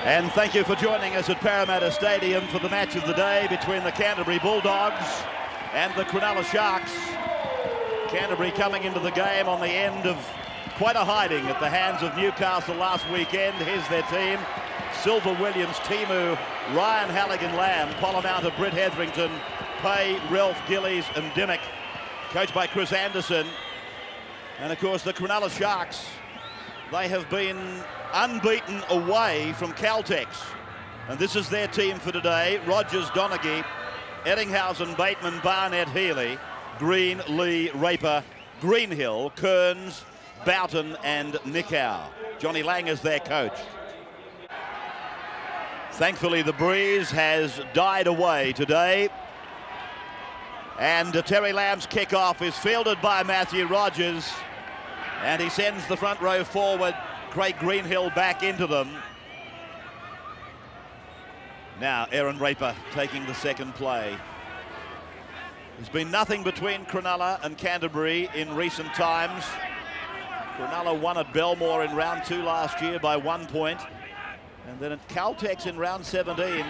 And thank you for joining us at Parramatta Stadium for the match of the day between the Canterbury Bulldogs and the Cronulla Sharks. Canterbury coming into the game on the end of quite a hiding at the hands of Newcastle last weekend. Here's their team: Silver Williams, Timu, Ryan Halligan-Lamb, Pollamount, Britt Hetherington, Pay, Ralph Gillies and Dimmock, coached by Chris Anderson. And of course the Cronulla Sharks, they have been unbeaten away from Caltex. And this is their team for today: Rogers, Donaghy, Ettinghausen, Bateman, Barnett, Healy, Green, Lee, Raper, Greenhill, Kearns, Boughton and Nicow. Johnny Lang is their coach. Thankfully the breeze has died away today. And Terry Lamb's kickoff is fielded by Matthew Rogers. And he sends the front row forward, Craig Greenhill back into them. Now Aaron Raper taking the second play. There's been nothing between Cronulla and Canterbury in recent times. Cronulla won at Belmore in round 2 last year by 1 point. And then at Caltex in round 17,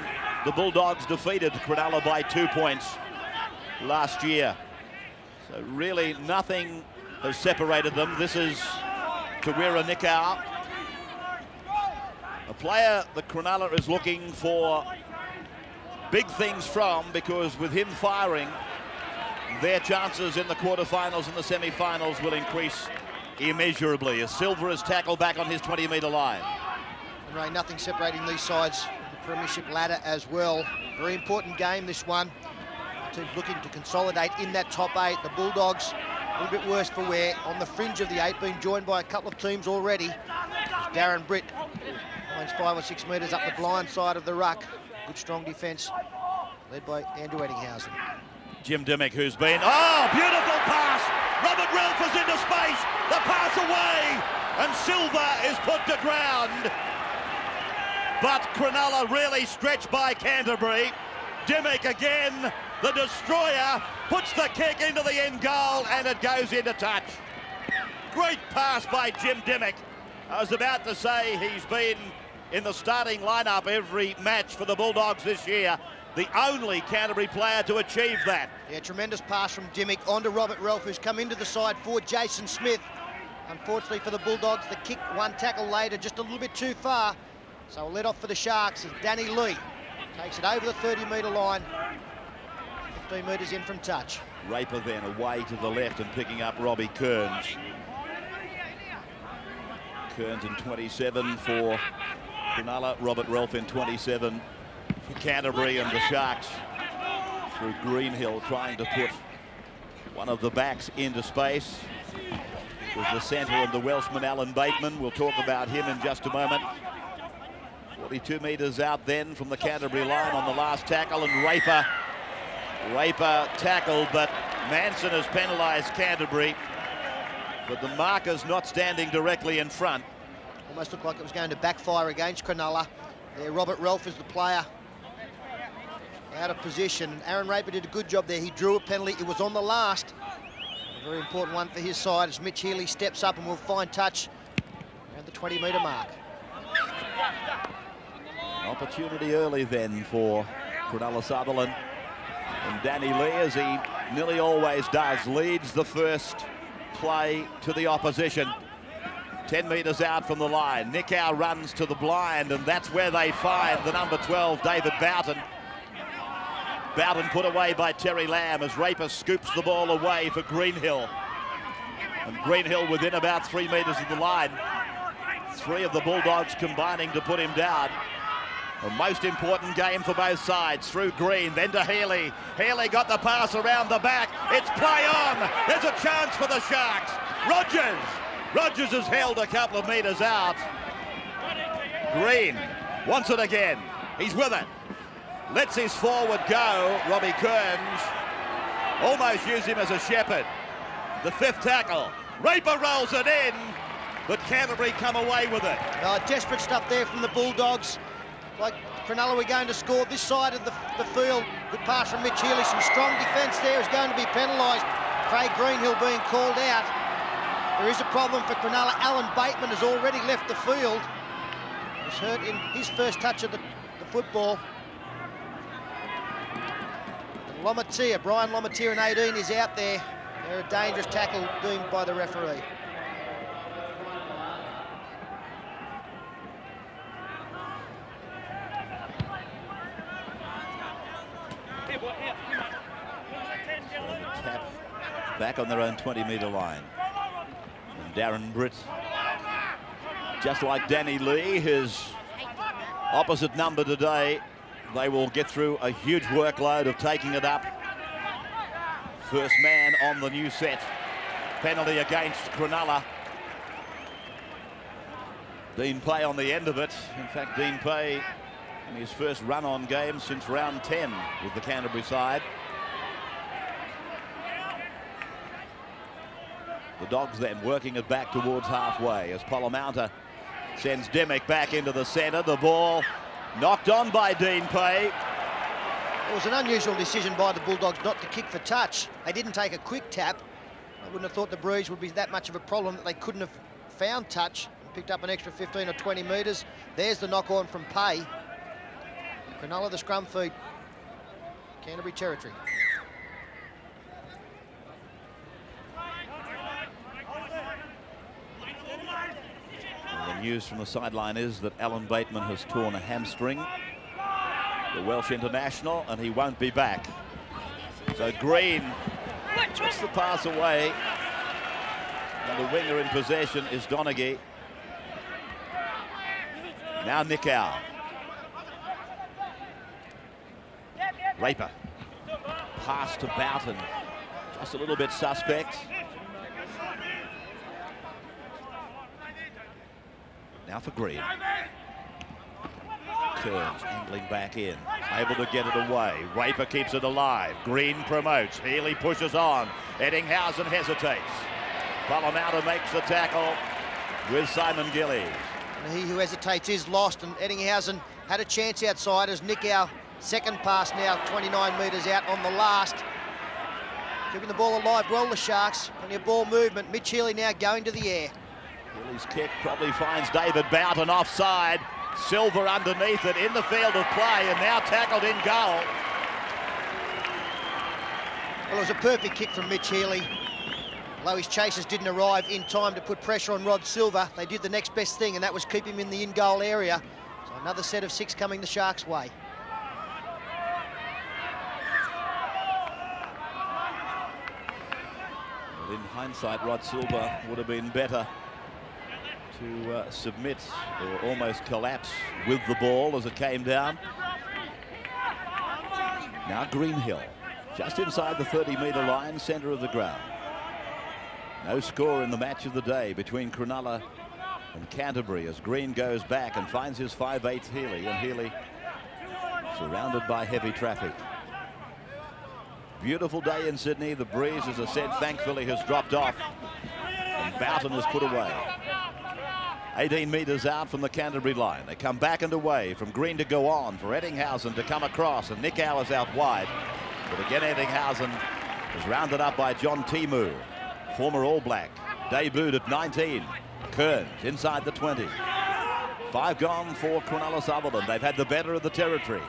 the Bulldogs defeated Cronulla by 2 points last year. So really nothing has separated them. This is Tawira Nicow, a player that Cronulla is looking for big things from, because with him firing, their chances in the quarterfinals and the semi-finals will increase immeasurably, as Silver is tackled back on his 20-metre line. And Ray, nothing separating these sides, the premiership ladder as well. Very important game, this one. The team's looking to consolidate in that top 8. The Bulldogs a little bit worse for wear, on the fringe of the 8, being joined by a couple of teams already. Darren Britt finds 5 or 6 metres up the blind side of the ruck. Good strong defence, led by Andrew Ettinghausen. Jim Dimmock, who's been, oh, beautiful pass! Robert Ralph is into space, the pass away, and Silver is put to ground. But Cronulla really stretched by Canterbury. Dimmock again, the destroyer, puts the kick into the end goal, and it goes into touch. Great pass by Jim Dimmock. I was about to say he's been in the starting lineup every match for the Bulldogs this year. The only Canterbury player to achieve that. Yeah, tremendous pass from Dimmock onto Robert Ralph, who's come into the side for Jason Smith. Unfortunately for the Bulldogs, the kick one tackle later just a little bit too far. So we'll let off for the Sharks as Danny Lee takes it over the 30-metre line, 15 metres in from touch. Raper then away to the left and picking up Robbie Kearns. Kearns in 27 for Cronulla, Robert Ralph in 27 for Canterbury, and the Sharks through Greenhill trying to put one of the backs into space with the centre and the Welshman Alan Bateman. We'll talk about him in just a moment. 42 metres out then from the Canterbury line on the last tackle, and Raper tackled, but Manson has penalised Canterbury, but the marker's not standing directly in front. Almost looked like it was going to backfire against Cronulla. There, Robert Ralph is the player out of position. Aaron Raper did a good job there. He drew a penalty. It was on the last. A very important one for his side as Mitch Healy steps up and will find touch around the 20-metre mark. Opportunity early then for Cronulla Sutherland. And Danny Lee, as he nearly always does, leads the first play to the opposition. 10 metres out from the line. Nicow runs to the blind, and that's where they find the number 12, David Boughton. Boughton put away by Terry Lamb as Raper scoops the ball away for Greenhill. And Greenhill within about 3 metres of the line. 3 of the Bulldogs combining to put him down. The most important game for both sides. Through Green, then to Healy. Healy got the pass around the back. It's play on. There's a chance for the Sharks. Rogers has held a couple of metres out. Green wants it again. He's with it. Lets his forward go, Robbie Kearns. Almost used him as a shepherd. The 5th tackle. Raper rolls it in, but Canterbury come away with it. Desperate stuff there from the Bulldogs. Like Cronulla were going to score this side of the field. Good pass from Mitch Healy. Some strong defence there is going to be penalised. Craig Greenhill being called out. There is a problem for Cronulla. Alan Bateman has already left the field. The was hurt in his first touch of the football. Brian Lomatia in 18 is out there. They're a dangerous tackle deemed by the referee. Tap back on their own 20-metre line. And Darren Britt, just like Danny Lee, his opposite number today, they will get through a huge workload of taking it up. First man on the new set. Penalty against Cronulla. Dean Pay on the end of it. In fact, Dean Pay in his first run-on game since round 10 with the Canterbury side. The Dogs then working it back towards halfway as Polomouta sends Dimick back into the centre. The ball knocked on by Dean Pay. It was an unusual decision by the Bulldogs not to kick for touch. They didn't take a quick tap. I wouldn't have thought the breeze would be that much of a problem that they couldn't have found touch and picked up an extra 15 or 20 metres. There's the knock on from Pay. Cronulla the scrum feed. Canterbury territory. The news from the sideline is that Alan Bateman has torn a hamstring, the Welsh international, and he won't be back. So Green gets the pass away, and the winger in possession is Donaghy. Now Nickau. Raper. Pass to Boughton. Just a little bit suspect. Now for Green. Kearns angling back in, able to get it away. Raper keeps it alive. Green promotes. Healy pushes on. Eddinghausen hesitates. Polomouta makes the tackle with Simon Gillies. And he who hesitates is lost, and Eddinghausen had a chance outside as Nickau, second pass now, 29 metres out on the last. Keeping the ball alive well, the Sharks. Plenty of ball movement. Mitch Healy now going to the air. Healy's kick probably finds David Boughton offside. Silver underneath it in the field of play and now tackled in goal. Well, it was a perfect kick from Mitch Healy. Although his chasers didn't arrive in time to put pressure on Rod Silver, they did the next best thing, and that was keep him in the in-goal area. So another set of 6 coming the Sharks' way. Well, in hindsight, Rod Silver would have been better to submit or almost collapse with the ball as it came down. Now Greenhill, just inside the 30-metre line, centre of the ground. No score in the match of the day between Cronulla and Canterbury as Green goes back and finds his 5'8" Healy, and Healy surrounded by heavy traffic. Beautiful day in Sydney. The breeze, as I said, thankfully has dropped off, and Boughton is put away. 18 metres out from the Canterbury line. They come back and away from Green to go on for Eddinghausen to come across, and Nickau is out wide. But again, Eddinghausen is rounded up by John Timu, former All Black, debuted at 19. Kearns inside the 20. 5 gone for Cronulla Sutherland. They've had the better of the territory.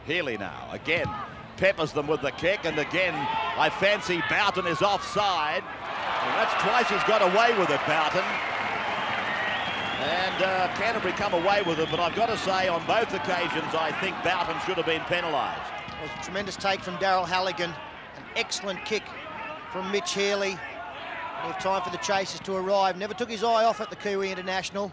Healy now, again, peppers them with the kick, and again, I fancy Boughton is offside. And that's twice he's got away with it, Boughton. And Canterbury come away with it, but I've got to say, on both occasions, I think Boughton should have been penalised. It was a tremendous take from Daryl Halligan. An excellent kick from Mitch Healy. We have time for the chasers to arrive. Never took his eye off at the Kiwi International.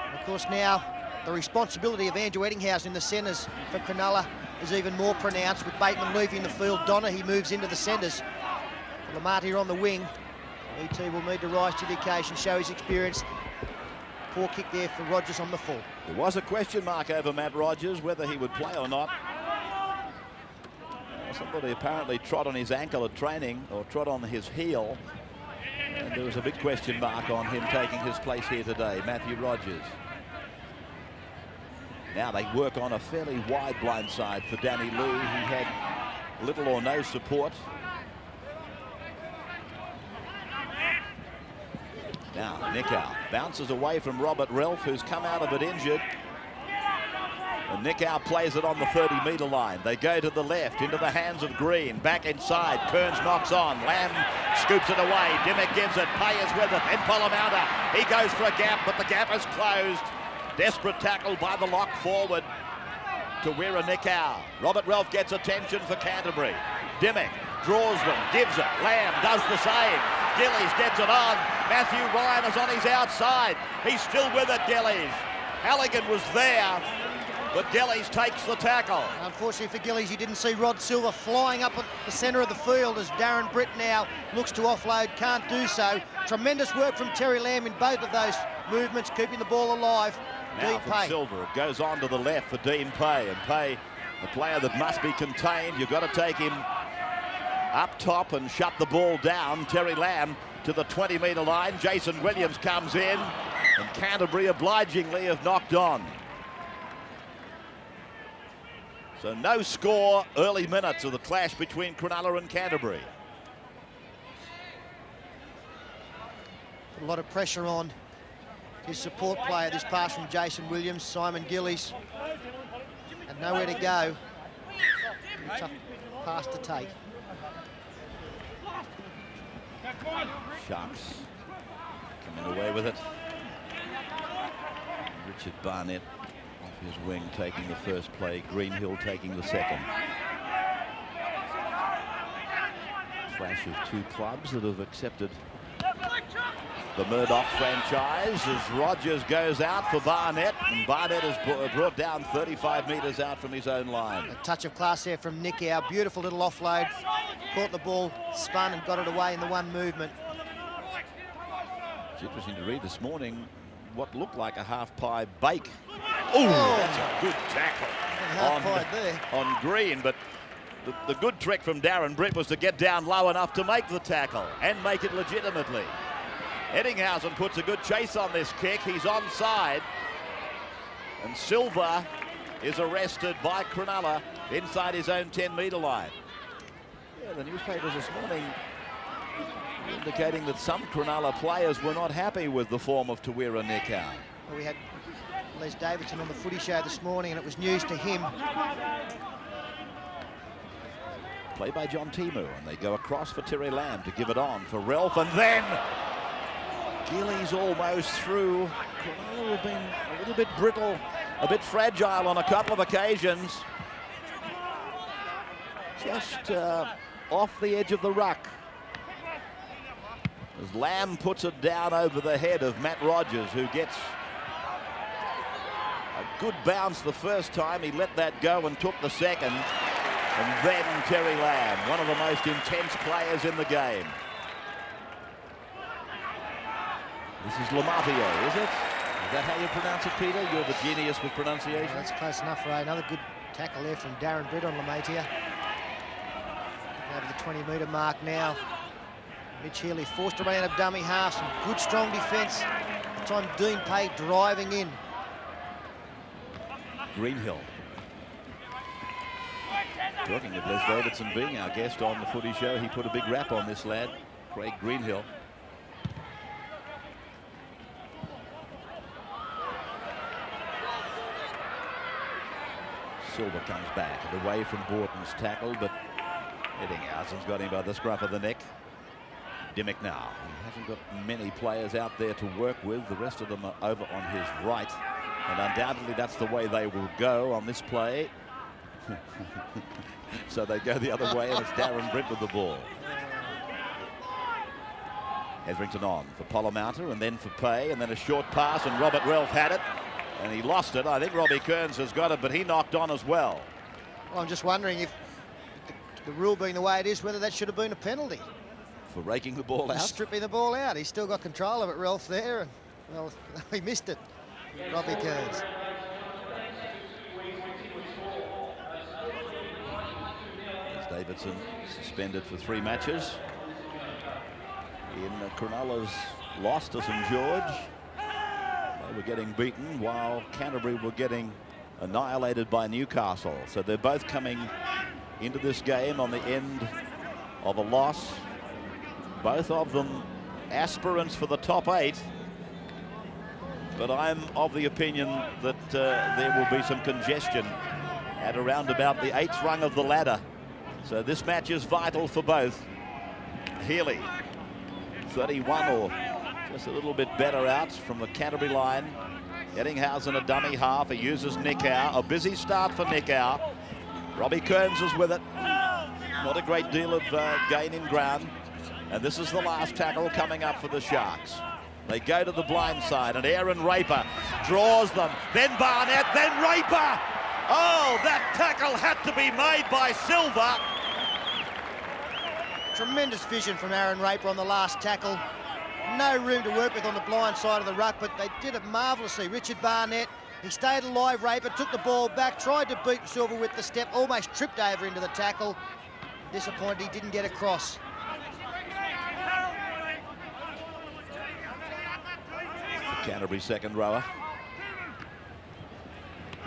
And of course, now the responsibility of Andrew Eddinghausen in the centres for Cronulla is even more pronounced, with Bateman leaving the field. Donaghy moves into the centres. Lamati on the wing. ET will need to rise to the occasion, show his experience. Poor kick there for Rogers on the full. There was a question mark over Matt Rogers, whether he would play or not. Somebody apparently trod on his ankle at training, or trod on his heel. And there was a big question mark on him taking his place here today, Matthew Rogers. Now they work on a fairly wide blind side for Danny Lee, who had little or no support. Now, Nickau bounces away from Robert Relf, who's come out of it injured. And Nickau plays it on the 30-metre line. They go to the left, into the hands of Green. Back inside, Kearns knocks on. Lamb scoops it away. Dimmick gives it. Pay is with it. Then Polomouta. He goes for a gap, but the gap is closed. Desperate tackle by the lock forward to Wira Nickau. Robert Relf gets attention for Canterbury. Dimmick draws them, gives it. Lamb does the same. Gillies gets it on. Matthew Ryan is on his outside. He's still with it, Gillies. Halligan was there, but Gillies takes the tackle. Unfortunately for Gillies, you didn't see Rod Silver flying up at the centre of the field as Darren Britt now looks to offload, can't do so. Tremendous work from Terry Lamb in both of those movements, keeping the ball alive. Now Dean from Pay. Silver, it goes on to the left for Dean Pay. And Pay, a player that must be contained. You've got to take him up top and shut the ball down. Terry Lamb to the 20-metre line. Jason Williams comes in, and Canterbury obligingly have knocked on. So no score, early minutes of the clash between Cronulla and Canterbury. A lot of pressure on his support player, this pass from Jason Williams, Simon Gillies, and nowhere to go. Tough pass to take. Sharks coming away with it. Richard Barnett off his wing taking the first play. Greenhill taking the second. Clash of two clubs that have accepted the Murdoch franchise as Rogers goes out for Barnett, and Barnett is brought down 35 metres out from his own line. A touch of class there from Nickau. Beautiful little offload. Caught the ball, spun and got it away in the one movement. It's interesting to read this morning what looked like a half-pie bake. Oh, that's a good tackle on Green, but the good trick from Darren Britt was to get down low enough to make the tackle and make it legitimately. Eddinghausen puts a good chase on this kick. He's onside. And Silva is arrested by Cronulla inside his own 10-metre line. Yeah, the newspapers this morning indicating that some Cronulla players were not happy with the form of Tawira Nickau. Well, we had Les Davidson on the footy show this morning, and it was news to him. Play by John Timu, and they go across for Terry Lamb to give it on for Relf, and then Gillies almost through. Cronulla have been a little bit brittle, a bit fragile on a couple of occasions. Just off the edge of the ruck. As Lamb puts it down over the head of Matt Rogers, who gets a good bounce the first time. He let that go and took the second. And then Terry Lamb, one of the most intense players in the game. This is Lamatio, is it? Is that how you pronounce it, Peter? You're the genius with pronunciation. Yeah, that's close enough, Ray. Another good tackle there from Darren Britt on Lamatio. Over the 20-metre mark now. Mitch Healy forced to run out of dummy half. Some good, strong defence. This time Dean Pay driving in. Greenhill. Talking of Les Davidson being our guest on the footy show, he put a big rap on this lad, Craig Greenhill. Silver comes back and away from Borton's tackle, but Eddinghausen's got him by the scruff of the neck. Dimmick now. He hasn't got many players out there to work with. The rest of them are over on his right. And undoubtedly that's the way they will go on this play. So they go the other way, and it's Darren Britt with the ball. Hetherington on for Polomouta, and then for Pay, and then a short pass, and Robert Relf had it, and he lost it. I think Robbie Kearns has got it, but he knocked on as well. Well, I'm just wondering if the rule being the way it is, whether that should have been a penalty. For raking the ball out? Stripping the ball out. He's still got control of it, Relf, there, and, well, he missed it. Robbie Kearns. Davidson suspended for 3 matches. In Cronulla's loss to St George, they were getting beaten while Canterbury were getting annihilated by Newcastle. So they're both coming into this game on the end of a loss. Both of them aspirants for the top 8. But I'm of the opinion that there will be some congestion at around about the 8th rung of the ladder. So this match is vital for both. Healy, 31 or just a little bit better out from the Canterbury line. Eddinghausen a dummy half. He uses Nickau. A busy start for Nickau. Robbie Kearns is with it. Not a great deal of gain in ground. And this is the last tackle coming up for the Sharks. They go to the blind side, and Aaron Raper draws them. Then Barnett, then Raper. Oh, that tackle had to be made by Silva. Tremendous vision from Aaron Raper on the last tackle. No room to work with on the blind side of the ruck, but they did it marvellously. Richard Barnett, he stayed alive. Raper took the ball back, tried to beat Silva with the step, almost tripped over into the tackle. Disappointed he didn't get across. The Canterbury second rower.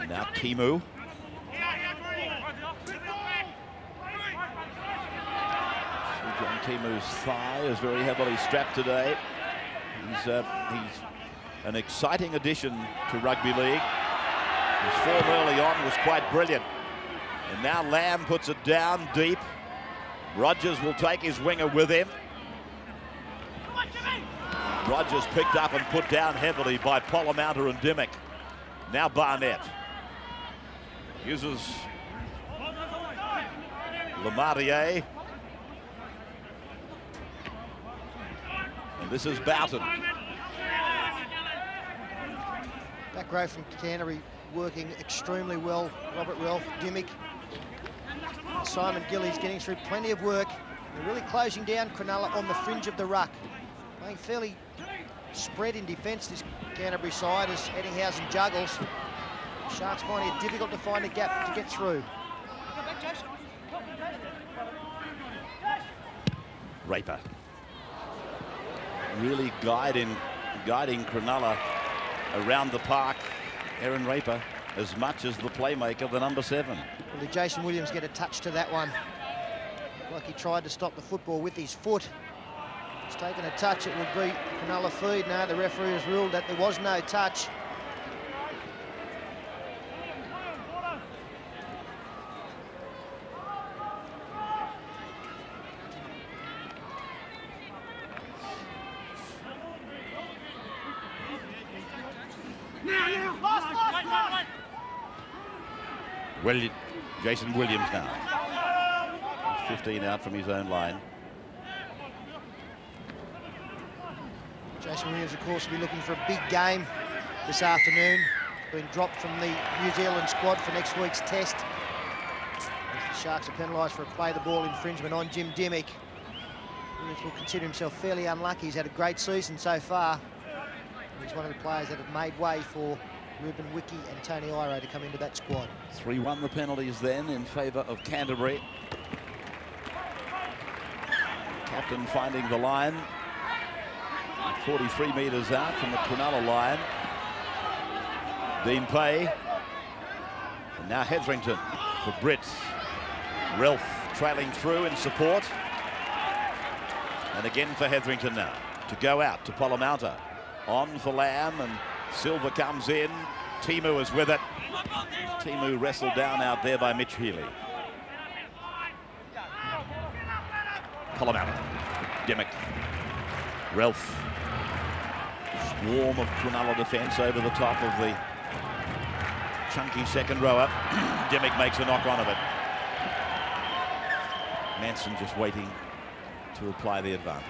Now Timu. John Timu's thigh is very heavily strapped today. He's an exciting addition to rugby league. His form early on was quite brilliant. And now Lamb puts it down deep. Rogers will take his winger with him. Rogers picked up and put down heavily by Polomouta and Dimmock. Now Barnett uses Lemarier. And this is Boughton. Back row from Canterbury working extremely well. Robert Ralph, Dimmock, Simon Gillies getting through plenty of work. They're really closing down Cronulla on the fringe of the ruck. Playing fairly spread in defence, this Canterbury side, as Eddinghausen juggles. Sharks finding it difficult to find a gap to get through. Raper. Really guiding Cronulla around the park. Aaron Raper, as much as the playmaker, the number 7. Well, did Jason Williams get a touch to that one? Like he tried to stop the football with his foot. It's taken a touch, it would be Cronulla feed. No, the referee has ruled that there was no touch. Jason Williams now. 15 out from his own line. Jason Williams, of course, will be looking for a big game this afternoon. Being dropped from the New Zealand squad for next week's test. As the Sharks are penalised for a play the ball infringement on Jim Dimmock. Williams will consider himself fairly unlucky. He's had a great season so far. He's one of the players that have made way for Ruben Wiki and Tony Iro to come into that squad. 3-1 the penalties then in favour of Canterbury. Captain finding the line. 43 metres out from the Cronulla line. Dean Pay. And now Hetherington for Brits. Ralph trailing through in support. And again for Hetherington now. To go out to Polomouta. On for Lamb, and Silva comes in. Timu is with it. Timu wrestled down out there by Mitch Healy. Polomouta. Dimmock. Ralph. Swarm of Cronulla defence over the top of the chunky second rower. Dimmock makes a knock on of it. Manson just waiting to apply the advantage.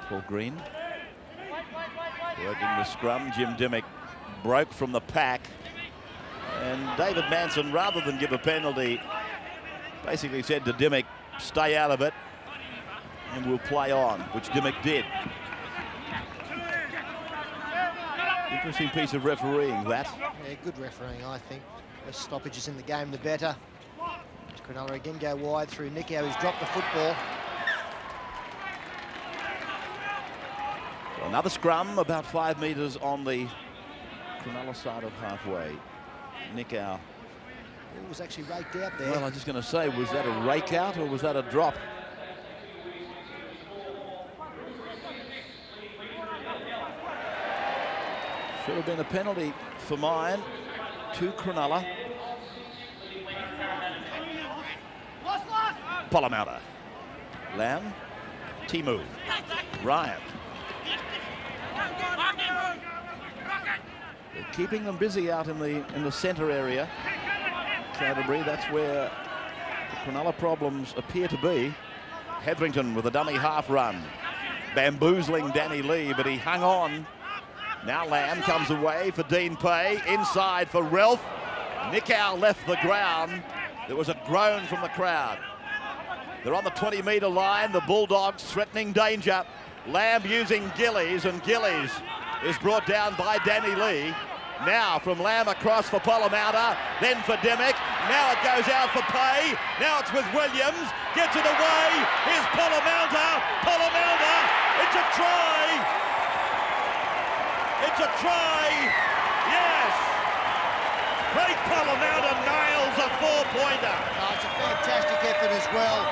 Paul Green working the scrum. Jim Dimmock broke from the pack, and David Manson, rather than give a penalty, basically said to Dimmock, stay out of it and we'll play on, which Dimmock did. Interesting piece of refereeing, that. Yeah, good refereeing, I think. Less stoppages in the game, the better. Cronulla again go wide through Nickau, who's dropped the football. Another scrum about 5 metres on the Cronulla side of halfway. Nick Howe. It was actually raked out there. Well, I was just going to say, was that a rake out or was that a drop? Should have been a penalty for mine to Cronulla. Polomauta. Lamb. Timu. Ryan. They're keeping them busy out in the centre area. Canterbury, that's where the Cronulla problems appear to be. Hetherington with a dummy half run. Bamboozling Danny Lee, but he hung on. Now Lamb comes away for Dean Pay. Inside for Ralph. Nick Howe left the ground. There was a groan from the crowd. They're on the 20-metre line. The Bulldogs threatening danger. Lamb using Gillies, and Gillies is brought down by Danny Lee. Now from Lamb across for Polomauta, then for Dimmock. Now it goes out for Pay. Now it's with Williams. Gets it away. Here's Polomauta. Polomauta. It's a try. It's a try. Yes. Craig Polomauta nails a 4-pointer. Oh, it's a fantastic effort as well.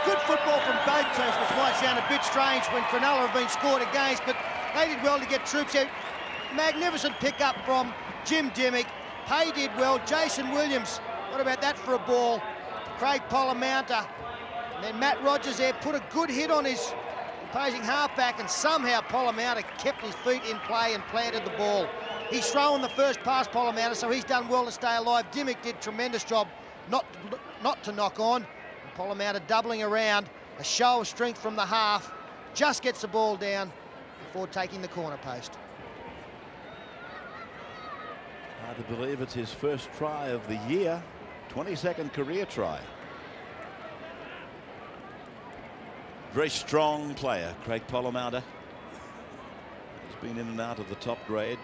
Good football from both teams, which might sound a bit strange when Cronulla have been scored against, but they did well to get troops out. Magnificent pick-up from Jim Dimmock. Pay did well. Jason Williams, what about that for a ball? Craig Polomauta. And then Matt Rogers there put a good hit on his opposing halfback, and somehow Polomauta kept his feet in play and planted the ball. He's thrown the first pass, Polomauta, so he's done well to stay alive. Dimmock did a tremendous job not to knock on. Polomauta doubling around, a show of strength from the half, just gets the ball down before taking the corner post. Hard to believe it's his first try of the year, 22nd career try. Very strong player, Craig Polomauta. He's been in and out of the top grade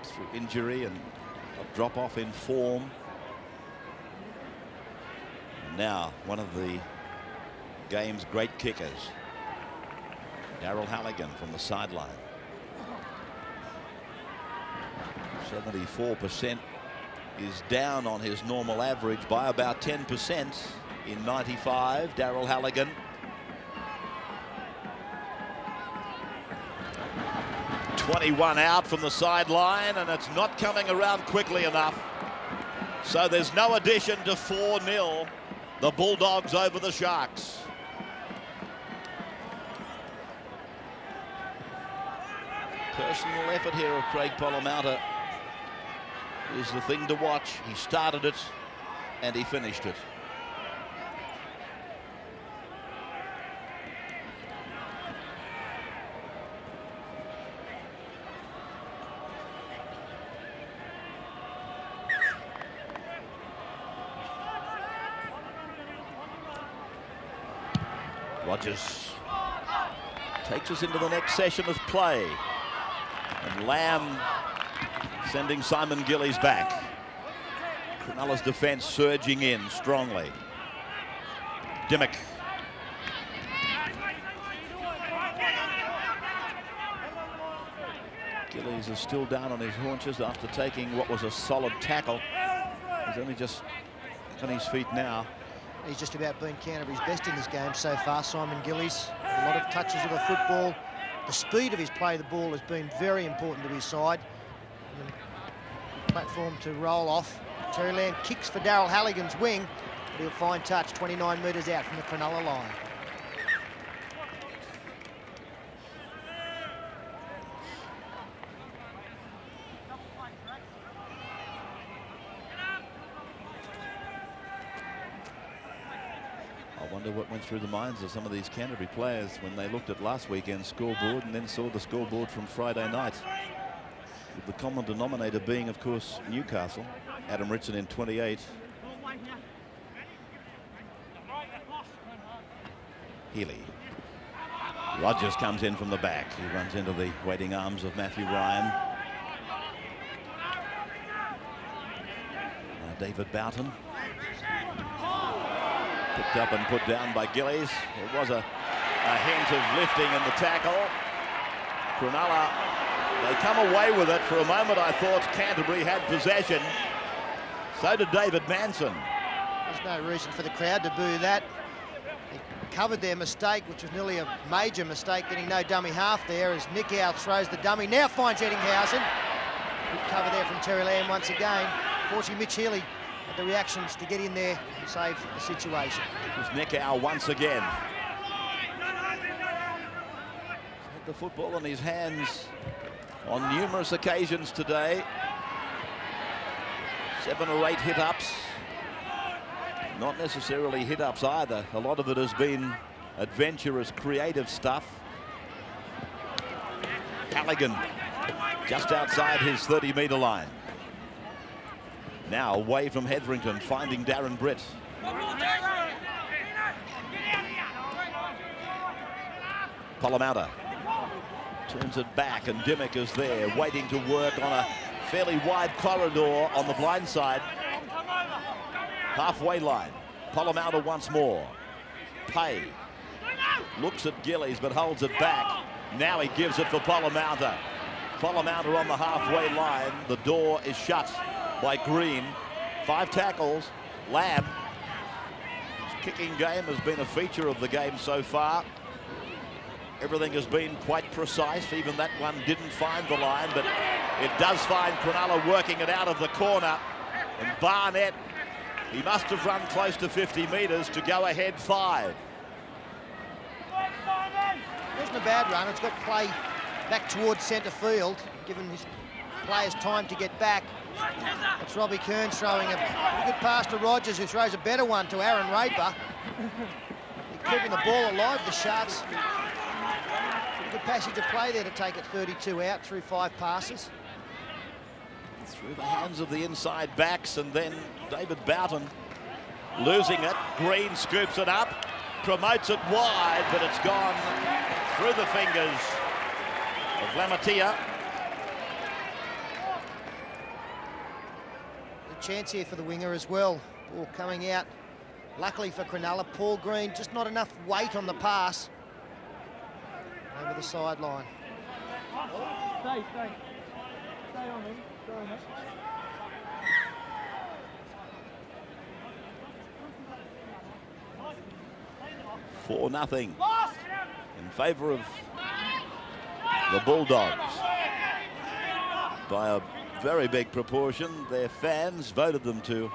through injury and a drop off in form. Now, one of the game's great kickers, Darryl Halligan from the sideline. 74% is down on his normal average by about 10% in 95. Darryl Halligan. .21 out from the sideline, and it's not coming around quickly enough. So there's no addition to 4-0. The Bulldogs over the Sharks. Personal effort here of Craig Polomauta is the thing to watch. He started it and he finished it. Rogers takes us into the next session of play. And Lamb sending Simon Gillies back. Cronulla's defence surging in strongly. Dimmock. Gillies is still down on his haunches after taking what was a solid tackle. He's only just on his feet now. He's just about been Canterbury's best in this game so far, Simon Gillies. A lot of touches of the football. The speed of his play of the ball has been very important to his side. And the platform to roll off. Terry Lamb kicks for Darryl Halligan's wing, but he'll find touch 29 metres out from the Cronulla line. I wonder what went through the minds of some of these Canterbury players when they looked at last weekend's scoreboard and then saw the scoreboard from Friday night. With the common denominator being, of course, Newcastle. Adam Ritson in 28. Healy. Rogers comes in from the back. He runs into the waiting arms of Matthew Ryan. Now David Boughton. Picked up and put down by Gillies. There was a hint of lifting in the tackle. Cronulla, they come away with it. For a moment I thought Canterbury had possession. So did David Manson. There's no reason for the crowd to boo that. They covered their mistake, which was nearly a major mistake, getting no dummy half there as Nickau throws the dummy. Now finds Eddinghausen. Good cover there from Terry Lamb once again. Fortunately, Mitch Healy had the reactions to get in there and save the situation. It was Nickau once again. Had the football in his hands on numerous occasions today. 7 or 8 hit-ups. Not necessarily hit-ups either. A lot of it has been adventurous, creative stuff. Halligan just outside his 30-metre line. Now away from Hetherington, finding Darren Britt. Polomata turns it back, and Dimmock is there, waiting to work on a fairly wide corridor on the blind side. Halfway line. Polomata once more. Pay looks at Gillies but holds it back. Now he gives it for Polomata. Polomata on the halfway line. The door is shut by Green. 5 tackles. Lamb. His kicking game has been a feature of the game so far. Everything has been quite precise. Even that one didn't find the line, but it does find Cronulla working it out of the corner. And Barnett, he must have run close to 50 metres to go ahead 5. It wasn't a bad run. It's got play back towards centre field, given his players time to get back. It's Robbie Kearns throwing a good pass to Rogers, who throws a better one to Aaron Raper. They're keeping the ball alive, the Sharks. Good passage of play there to take it 32 out through 5 passes. Through the hands of the inside backs, and then David Boughton losing it. Green scoops it up, promotes it wide, but it's gone through the fingers of Lamatia. The chance here for the winger as well. Ball coming out. Luckily for Cronulla, Paul Green, just not enough weight on the pass. Over the sideline. Stay on him. Stay on him. 4-0 in favour of the Bulldogs. By a very big proportion, their fans voted them to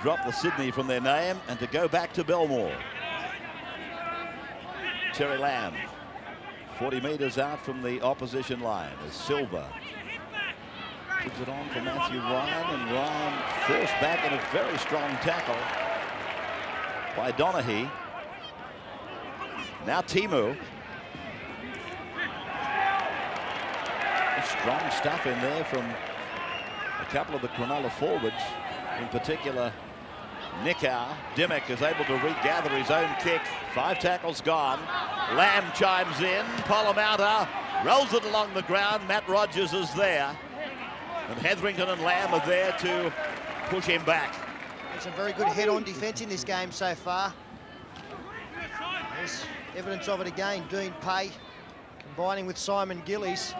drop the Sydney from their name and to go back to Belmore. Terry Lamb, 40 metres out from the opposition line as Silva gives it on for Matthew Ryan, and Ryan forced back in a very strong tackle by Donaghy. Now Timu. Strong stuff in there from a couple of the Cronulla forwards, in particular Nickau. Dimmock is able to regather his own kick. 5 tackles gone. Lamb chimes in. Polomata rolls it along the ground. Matt Rogers is there. And Hetherington and Lamb are there to push him back. There's some very good head-on defence in this game so far. There's evidence of it again. Dean Pay combining with Simon Gillies.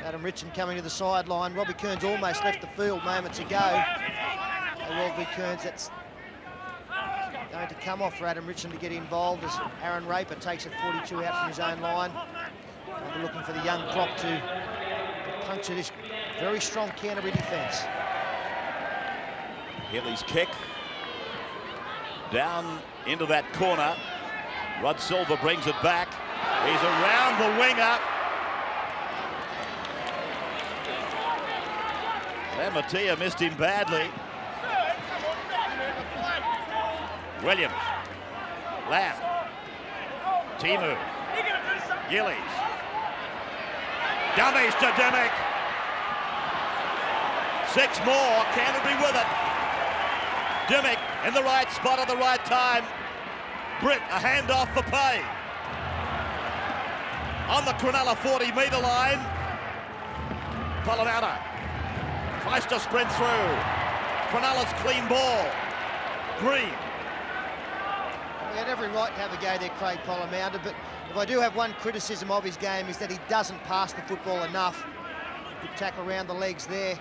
Adam Richardson coming to the sideline. Robbie Kearns almost left the field moments ago. Robbie Kearns, that's going to come off for Adam Richardson to get involved as Aaron Raper takes it 42 out from his own line. They're looking for the young prop to puncture this very strong Canterbury defence. Healy's kick down into that corner. Rod Silva brings it back. He's around the winger. Lamatia missed him badly. Williams. Lamb. Timu. Gillies. Dummies to Dimmock. 6 more. Canterbury with it. Dimmock in the right spot at the right time. Britt, a handoff for Pay. On the Cronulla 40-metre line. Polomata tries to sprint through. Cronulla's clean ball. Green. He had every right to have a go there, Craig Pollamounder, but if I do have one criticism of his game is that he doesn't pass the football enough. Good tackle around the legs there.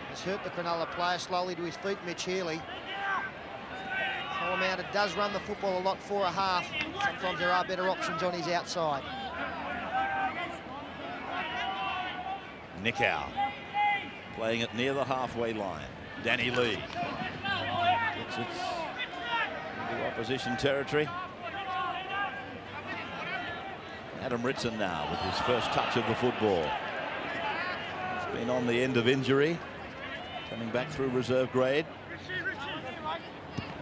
Has hurt the Cronulla player. Slowly to his feet, Mitch Healy. Pollamounder does run the football a lot for a half. Sometimes there are better options on his outside. Nickow playing it near the halfway line. Danny Lee gets it into opposition territory. Adam Ritson now with his first touch of the football. He's been on the end of injury, coming back through reserve grade.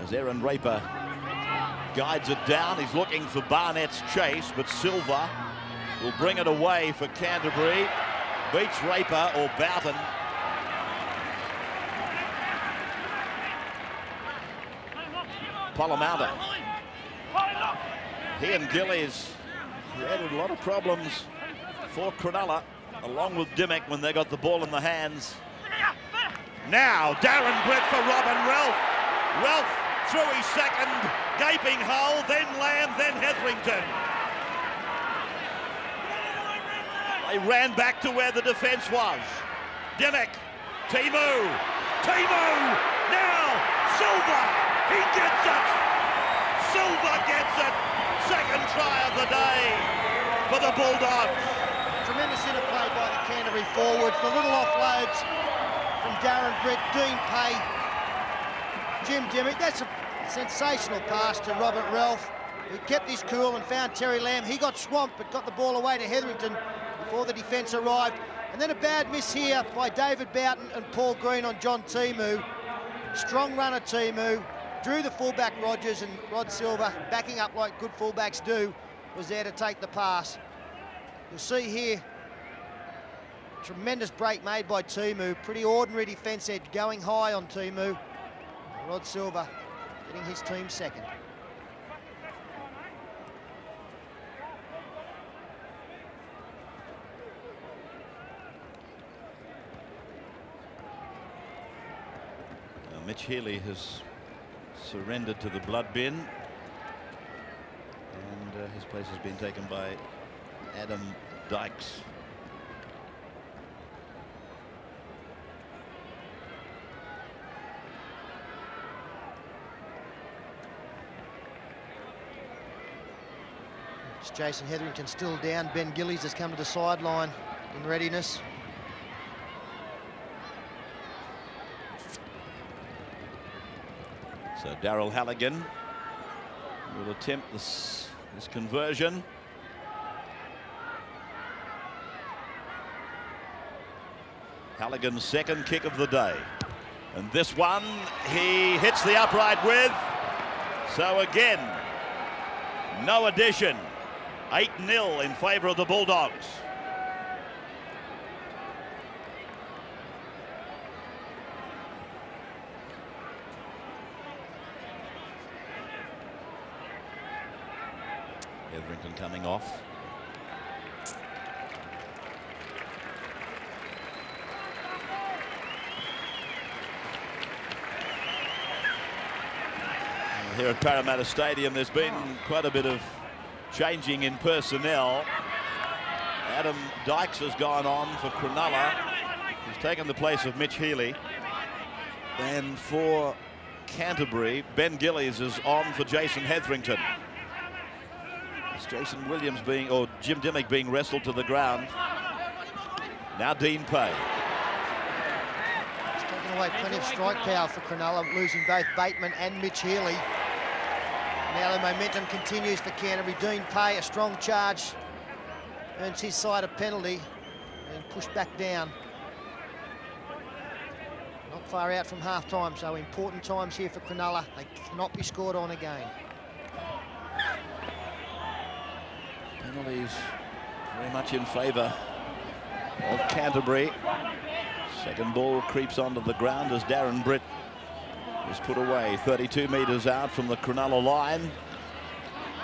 As Aaron Raper guides it down, he's looking for Barnett's chase, but Silva will bring it away for Canterbury. Beats Raper or Boughton. Pollamounder. He and Gillies created a lot of problems for Cronulla, along with Dimmock when they got the ball in the hands. Now Darren Britt for Robin Ralph. Ralph through his second gaping hole, then Lamb, then Hetherington. They ran back to where the defence was. Dimmock, Timu, now Silva, he gets it. Silva gets it. Second try of the day for the Bulldogs. Tremendous interplay by the Canterbury forwards. The little offloads from Darren Britt, Dean Pay, Jim Dimmock. That's a sensational pass to Robert Ralph. He kept his cool and found Terry Lamb. He got swamped but got the ball away to Hetherington before the defence arrived. And then a bad miss here by David Boughton and Paul Green on John Timu. Strong runner Timu. Drew the fullback Rogers, and Rod Silva, backing up like good fullbacks do, was there to take the pass. You'll see here, tremendous break made by Timu. Pretty ordinary defence edge going high on Timu. Rod Silva getting his team second. Mitch Healy has surrendered to the blood bin, and his place has been taken by Adam Dykes. It's Jason Hetherington still down. Ben Gillies has come to the sideline in readiness. So Daryl Halligan will attempt this conversion. Halligan's second kick of the day. And this one he hits the upright with. So again, no addition. 8-0 in favour of the Bulldogs. Hetherington coming off. Here at Parramatta Stadium, there's been quite a bit of changing in personnel. Adam Dykes has gone on for Cronulla. He's taken the place of Mitch Healy. And for Canterbury, Ben Gillies is on for Jason Hetherington. Jason Williams or Jim Dimmock being wrestled to the ground. Now Dean Pay. He's taken away plenty of strike power for Cronulla, losing both Bateman and Mitch Healy. Now the momentum continues for Canterbury. Dean Pay, a strong charge, earns his side a penalty and pushed back down. Not far out from half-time, so important times here for Cronulla. They cannot be scored on again. Penalties very much in favour of Canterbury. Second ball creeps onto the ground as Darren Britt is put away 32 metres out from the Cronulla line.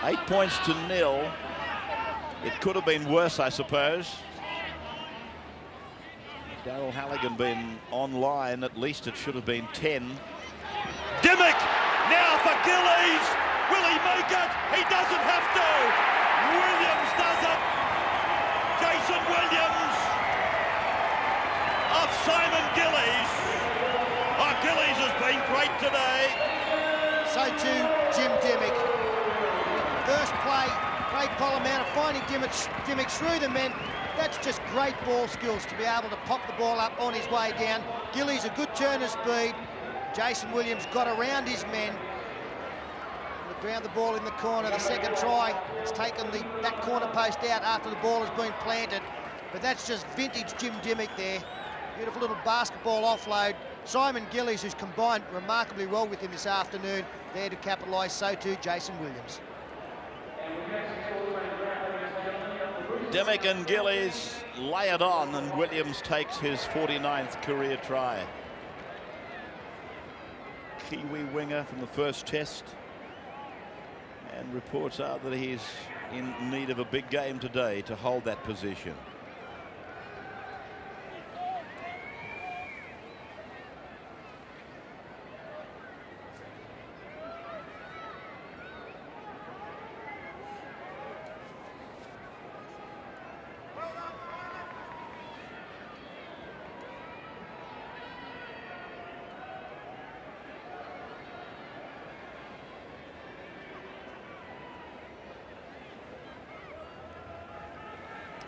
8 points to 0. It could have been worse, I suppose. Daryl Halligan been online, at least it should have been 10. Dimmock now for Gillies. Will he make it? He doesn't have to. Williams does it. Jason Williams off Simon Gillies. Oh, Gillies has been great today. So too, Jim Dimmick. First play, great Polamatta finding Dimmick through the men. That's just great ball skills to be able to pop the ball up on his way down. Gillies a good turn of speed. Jason Williams got around his men. Ground the ball in the corner. The second try, it's taken that corner post out after the ball has been planted. But that's just vintage Jim Dimmick there. Beautiful little basketball offload. Simon Gillies, who's combined remarkably well with him this afternoon, there to capitalise. So too Jason Williams. Dimmick and Gillies lay it on, and Williams takes his 49th career try. Kiwi winger from the first test. And reports are that he's in need of a big game today to hold that position.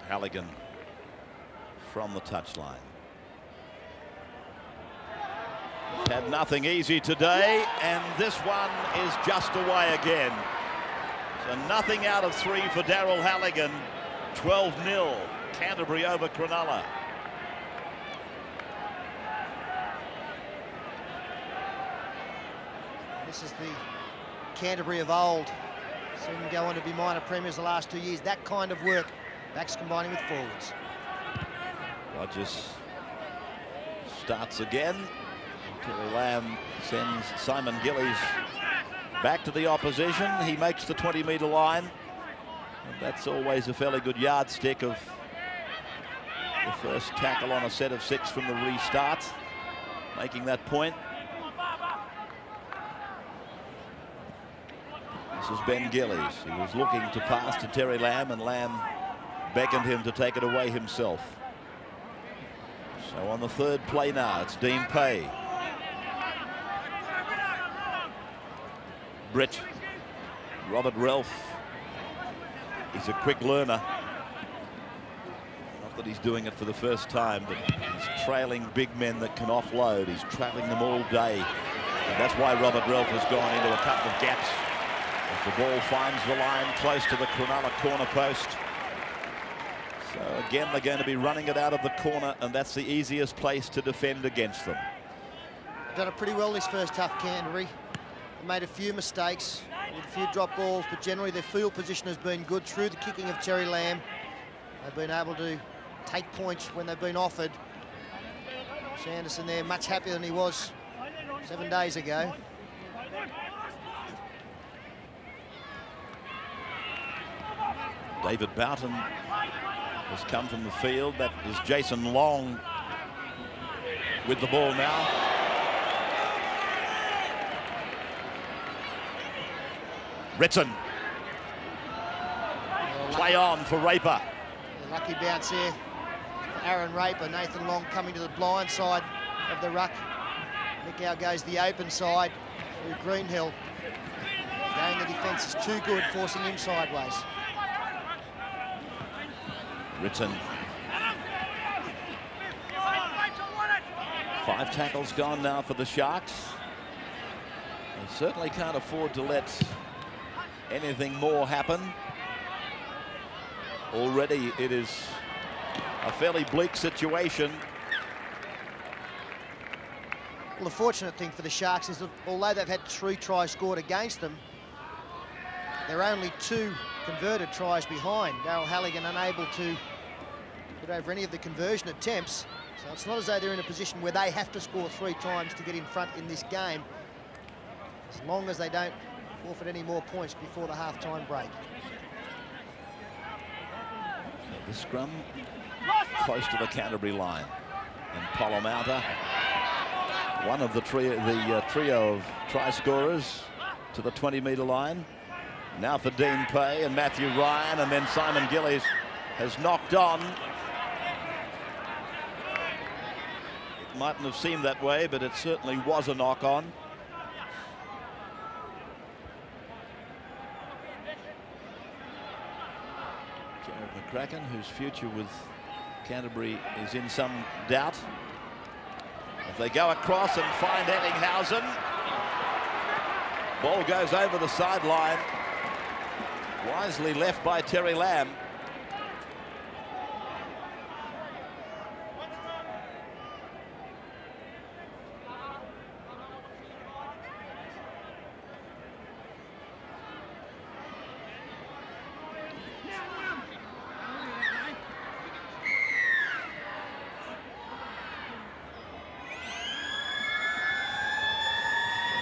Halligan from the touchline. Had nothing easy today, and this one is just away again. So nothing out of 3 for Daryl Halligan. 12-0, Canterbury over Cronulla. This is the Canterbury of old. Seen them go on to be minor premiers the last 2 years. That kind of work. Backs combining with forwards. Rogers starts again. Terry Lamb sends Simon Gillies back to the opposition. He makes the 20-metre line. And that's always a fairly good yardstick of the first tackle on a set of 6 from the restart, making that point. This is Ben Gillies. He was looking to pass to Terry Lamb, and Lamb beckoned him to take it away himself. So on the third play now, it's Dean Pay. Britt. Robert Relf. He's a quick learner. Not that he's doing it for the first time, but he's trailing big men that can offload. He's traveling them all day. And that's why Robert Relf has gone into a couple of gaps. As the ball finds the line close to the Cronulla corner post. So again, they're going to be running it out of the corner, and that's the easiest place to defend against them. Done it pretty well this first half, Canterbury. They made a few mistakes, with a few drop balls, but generally their field position has been good through the kicking of Terry Lamb. They've been able to take points when they've been offered. Sanderson there much happier than he was 7 days ago. David Boughton has come from the field. That is Jason Long with the ball now. Ritson. Play on for Raper. Lucky bounce here for Aaron Raper. Nathan Long coming to the blind side of the ruck. Look how goes the open side through Greenhill. Again, the defence is too good, forcing him sideways. Ritson. 5 tackles gone now for the Sharks. They certainly can't afford to let anything more happen. Already it is a fairly bleak situation. Well, the fortunate thing for the Sharks is that although they've had 3 tries scored against them, they're only 2 converted tries behind. Daryl Halligan unable to get over any of the conversion attempts. So it's not as though they're in a position where they have to score 3 times to get in front in this game, as long as they don't forfeit any more points before the half-time break. So the scrum close to the Canterbury line. And Polamatta, one of the trio of try scorers, to the 20-metre line. Now for Dean Pay and Matthew Ryan, and then Simon Gillies has knocked on. It mightn't have seemed that way, but it certainly was a knock on. Jared McCracken, whose future with Canterbury is in some doubt. If they go across and find Ettinghausen, ball goes over the sideline. Wisely left by Terry Lamb.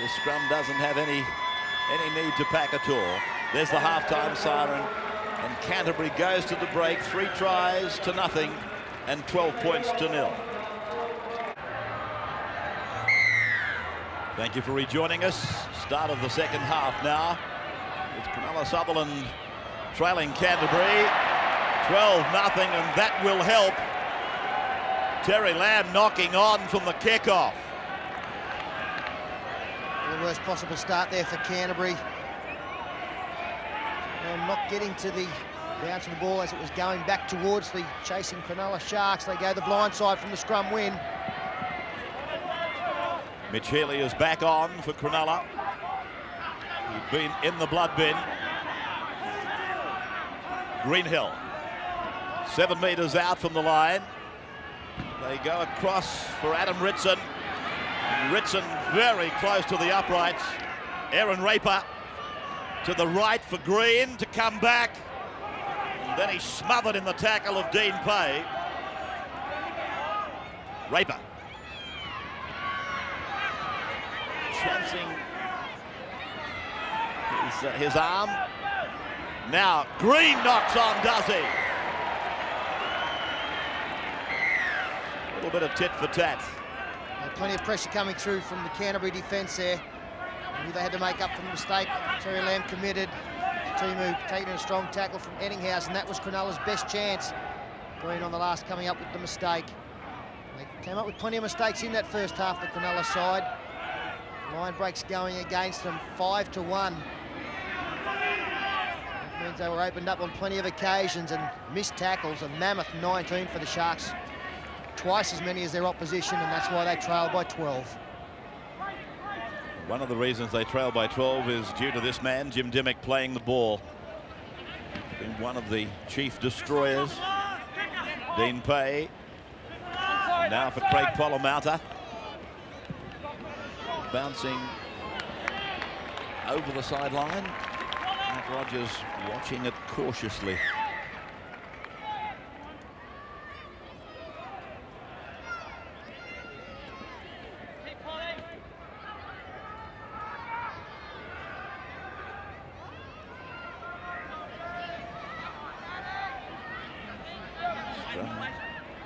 The scrum doesn't have any need to pack at all. There's the halftime siren, and Canterbury goes to the break. 3 tries to nothing and 12 points to 0. Thank you for rejoining us. Start of the second half now. It's Cronulla Sutherland trailing Canterbury 12-0, and that will help. Terry Lamb knocking on from the kickoff. The worst possible start there for Canterbury. And not getting to the bouncing ball as it was going back towards the chasing Cronulla Sharks. They go the blind side from the scrum win. Mitch Healy is back on for Cronulla. He'd been in the blood bin. Greenhill, 7 metres out from the line. They go across for Adam Ritson. Ritson very close to the uprights. Aaron Raper to the right for Green to come back. And then he's smothered in the tackle of Dean Pay. Raper. Chancing his arm. Now Green knocks on, does he? A little bit of tit for tat. Plenty of pressure coming through from the Canterbury defence there. Knew they had to make up for the mistake. Terry Lamb committed. Timu taking a strong tackle from Ettinghausen. That was Cronulla's best chance. Green on the last coming up with the mistake. They came up with plenty of mistakes in that first half, the Cronulla side. Line breaks going against them, 5-1. That means they were opened up on plenty of occasions and missed tackles. A mammoth 19 for the Sharks. Twice as many as their opposition, and that's why they trail by 12. One of the reasons they trail by 12 is due to this man, Jim Dimmock, playing the ball. Been one of the chief destroyers. Dean Pay. Now for Craig Polomouta. Bouncing over the sideline. Matt Rogers watching it cautiously.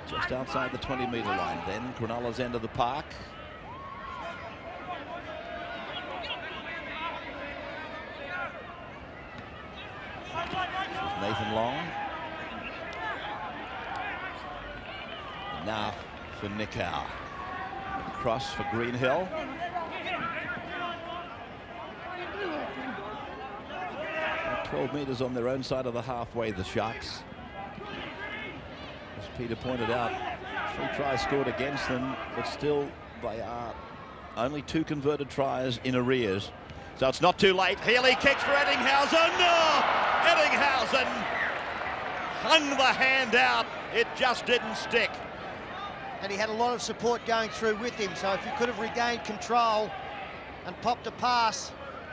Just outside the 20-metre line then, Cronulla's end of the park. This is Nathan Long. And now for Nickau. Cross for Greenhill. About 12 metres on their own side of the halfway, the Sharks. As Peter pointed out, 3 tries scored against them, but still they are only 2 converted tries in arrears. So it's not too late. Healy kicks for Ettinghausen. Oh, Ettinghausen hung the hand out. It just didn't stick. And he had a lot of support going through with him, so if he could have regained control and popped a pass,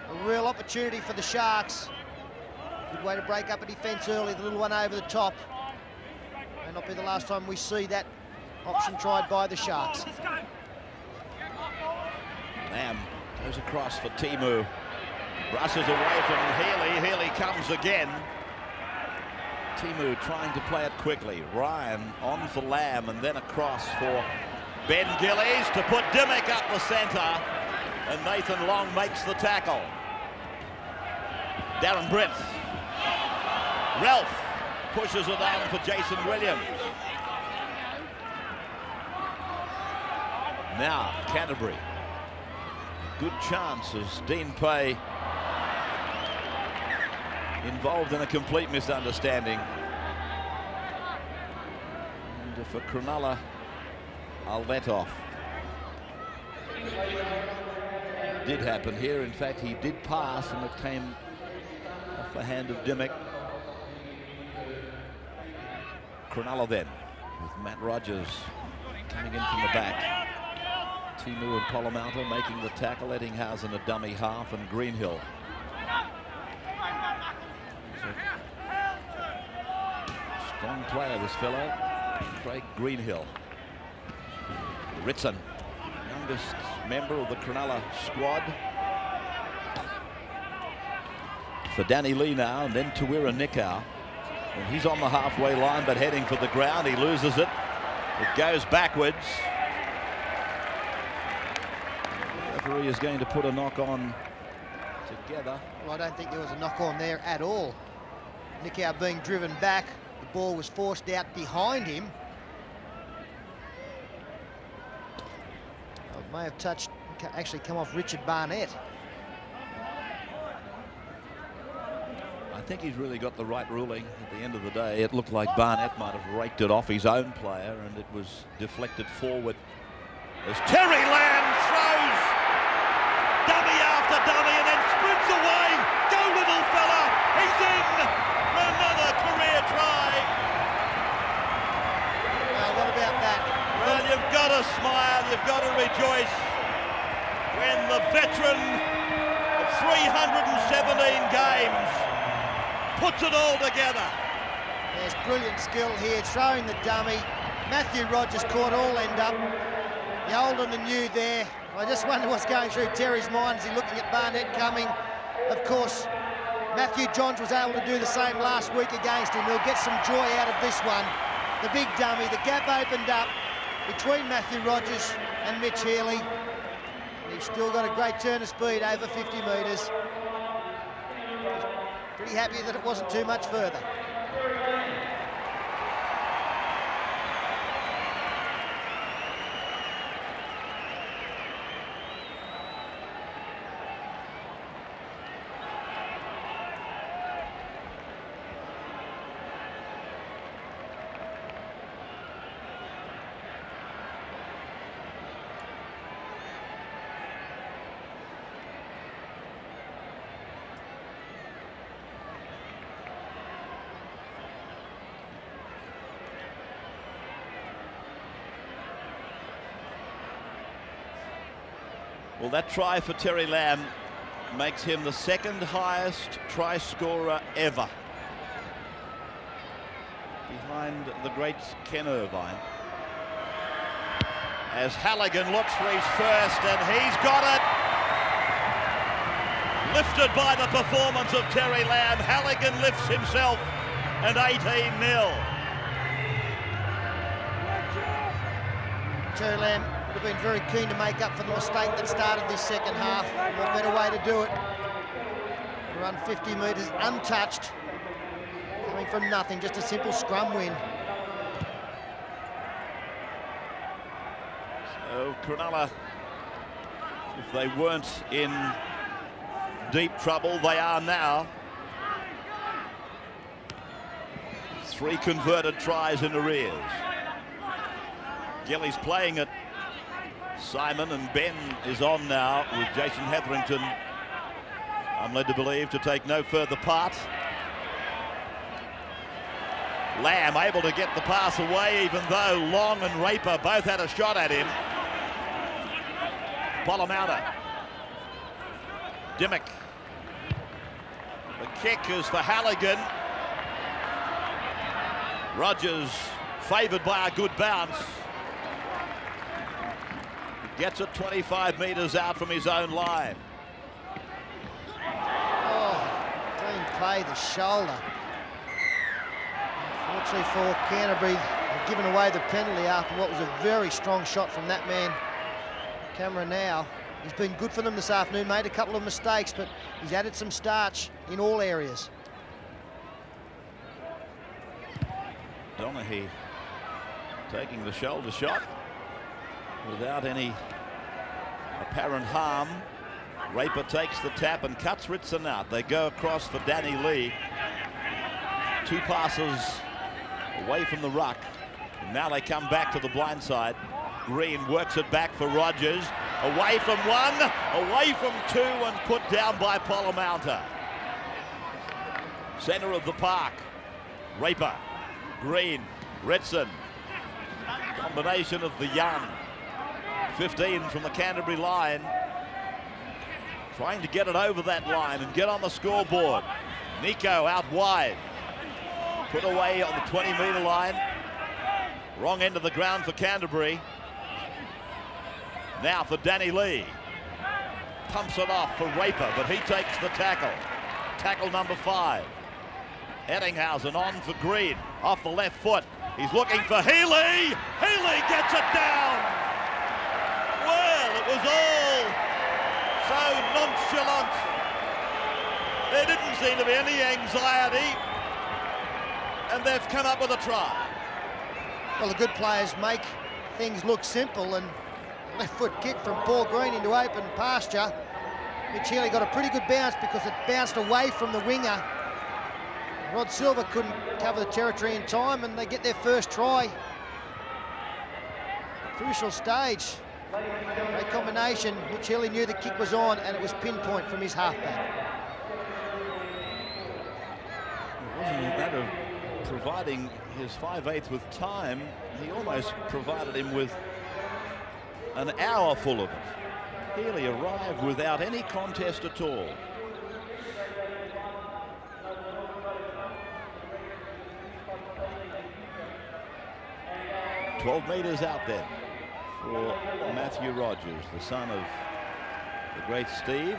a real opportunity for the Sharks. Good way to break up a defence early, the little one over the top. May not be the last time we see that option tried by the Sharks. Lamb goes across for Timu. Brushes away from Healy. Healy comes again. Timu trying to play it quickly. Ryan on for Lamb and then across for Ben Gillies to put Dimmock up the centre. And Nathan Long makes the tackle. Darren Brett. Ralph pushes it on for Jason Williams. Now Canterbury. Good chance as Dean Pay involved in a complete misunderstanding. And for Cronulla, a let off. Did happen here. In fact, he did pass and it came off the hand of Dimmock. Cronulla then with Matt Rogers coming in from the back. Timu and Polomauta making the tackle. Eddinghausen a dummy half and Greenhill. Strong player, this fellow, Craig Greenhill. Ritson, youngest member of the Cronulla squad. For Danny Lee now, and then Tuwira Nikau. And he's on the halfway line, but heading for the ground. He loses it. It goes backwards. The referee is going to put a knock on together. Well, I don't think there was a knock on there at all. Nikau being driven back. The ball was forced out behind him. It may have touched, actually come off Richard Barnett. I think he's really got the right ruling. At the end of the day, it looked like Barnett might have raked it off his own player, and it was deflected forward as Terry Lamb throws dummy after dummy and then sprints away. Go little fella, he's in for another career try. Well, what about that? Well, you've got to smile, you've got to rejoice when the veteran of 317 games puts it all together. There's brilliant skill here, throwing the dummy. Matthew Rogers caught all end up. The old and the new there. I just wonder what's going through Terry's mind. Is he looking at Barnett coming? Of course, Matthew Johns was able to do the same last week against him. He'll get some joy out of this one. The big dummy, the gap opened up between Matthew Rogers and Mitch Healy. And he's still got a great turn of speed, over 50 metres. Pretty happy that it wasn't too much further. Well, that try for Terry Lamb makes him the second highest try scorer ever, behind the great Ken Irvine. As Halligan looks for his first, and he's got it. Lifted by the performance of Terry Lamb, Halligan lifts himself, and 18-0. Terry Lamb would have been very keen to make up for the mistake that started this second half. What better way to do it? Run 50 metres untouched, coming from nothing, just a simple scrum win. So Cronulla, if they weren't in deep trouble, they are now. 3 converted tries in arrears. Gilly's playing it. Simon and Ben is on now with Jason Hetherington, I'm led to believe, to take no further part. Lamb able to get the pass away, even though Long and Raper both had a shot at him. Polomauta. Dimmock. The kick is for Halligan. Rogers favoured by a good bounce. Gets it 25 metres out from his own line. Oh, clean play, the shoulder. Unfortunately for Canterbury, they've given away the penalty after what was a very strong shot from that man. Camera now. He's been good for them this afternoon, made a couple of mistakes, but he's added some starch in all areas. Donaghy taking the shoulder shot without any apparent harm. Raper takes the tap and cuts Ritson out. They go across for Danny Lee. 2 passes away from the ruck. And now they come back to the blind side. Green works it back for Rogers. Away from 1, away from 2, and put down by Polamaunta. Centre of the park. Raper, Green, Ritson. Combination of the young. 15 from the Canterbury line. Trying to get it over that line and get on the scoreboard. Nico out wide. Put away on the 20-metre line. Wrong end of the ground for Canterbury. Now for Danny Lee. Pumps it off for Raper, but he takes the tackle. Tackle number 5. Ettinghausen on for Green. Off the left foot. He's looking for Healy. Healy gets it down. Well, it was all so nonchalant. There didn't seem to be any anxiety, and they've come up with a try. Well, the good players make things look simple, and left foot kick from Paul Green into open pasture. Mitch Healy got a pretty good bounce because it bounced away from the winger. Rod Silver couldn't cover the territory in time, and they get their first try. Crucial stage. Great combination. Mitch Healy knew the kick was on, and it was pinpoint from his halfback. It wasn't a matter of providing his 5/8 with time. He almost provided him with an hour full of it. Healy arrived without any contest at all. "12 metres out there for Matthew Rogers, the son of the great Steve.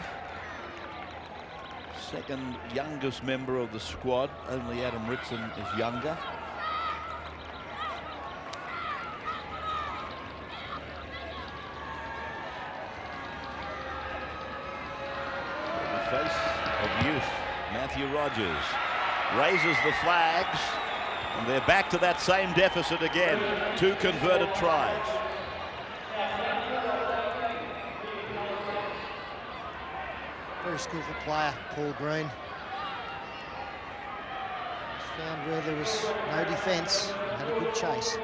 Second youngest member of the squad. Only Adam Ritson is younger. The face of youth, Matthew Rogers, raises the flags, and they're back to that same deficit again. 2 converted tries. Very skillful player, Paul Green. Found where there was no defence, had a good chase.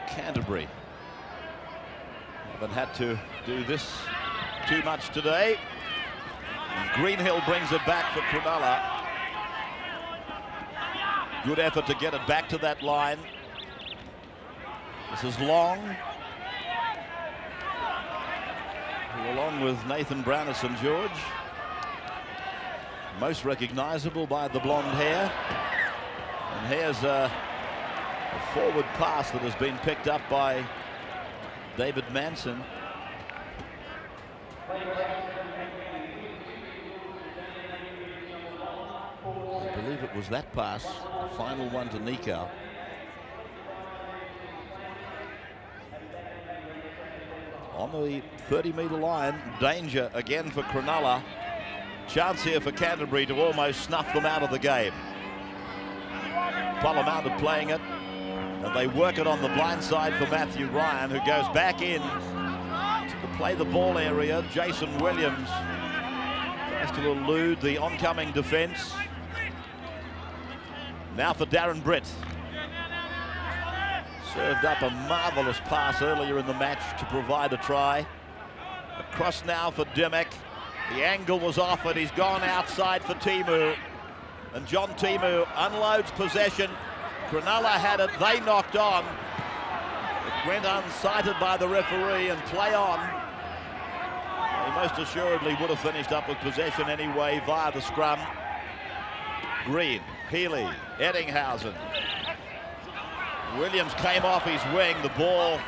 Canterbury haven't had to do this too much today. And Greenhill brings it back for Cronulla. Good effort to get it back to that line. This is Long, who, along with Nathan Brown at St George, most recognisable by the blonde hair. And here's a forward pass that has been picked up by David Manson. I believe it was that pass, the final one to Nico. On the 30-metre line, danger again for Cronulla. Chance here for Canterbury to almost snuff them out of the game. Polamaunta playing it, and they work it on the blind side for Matthew Ryan, who goes back in to play the ball area. Jason Williams tries to elude the oncoming defence. Now for Darren Britt. Served up a marvellous pass earlier in the match to provide a try. Across now for Dimmock. The angle was off, and he's gone outside for Timu. And John Timu unloads possession. Cronulla had it, they knocked on. It went unsighted by the referee, and play on. He most assuredly would have finished up with possession anyway via the scrum. Green, Healy, Ettinghausen. Williams came off his wing. The ball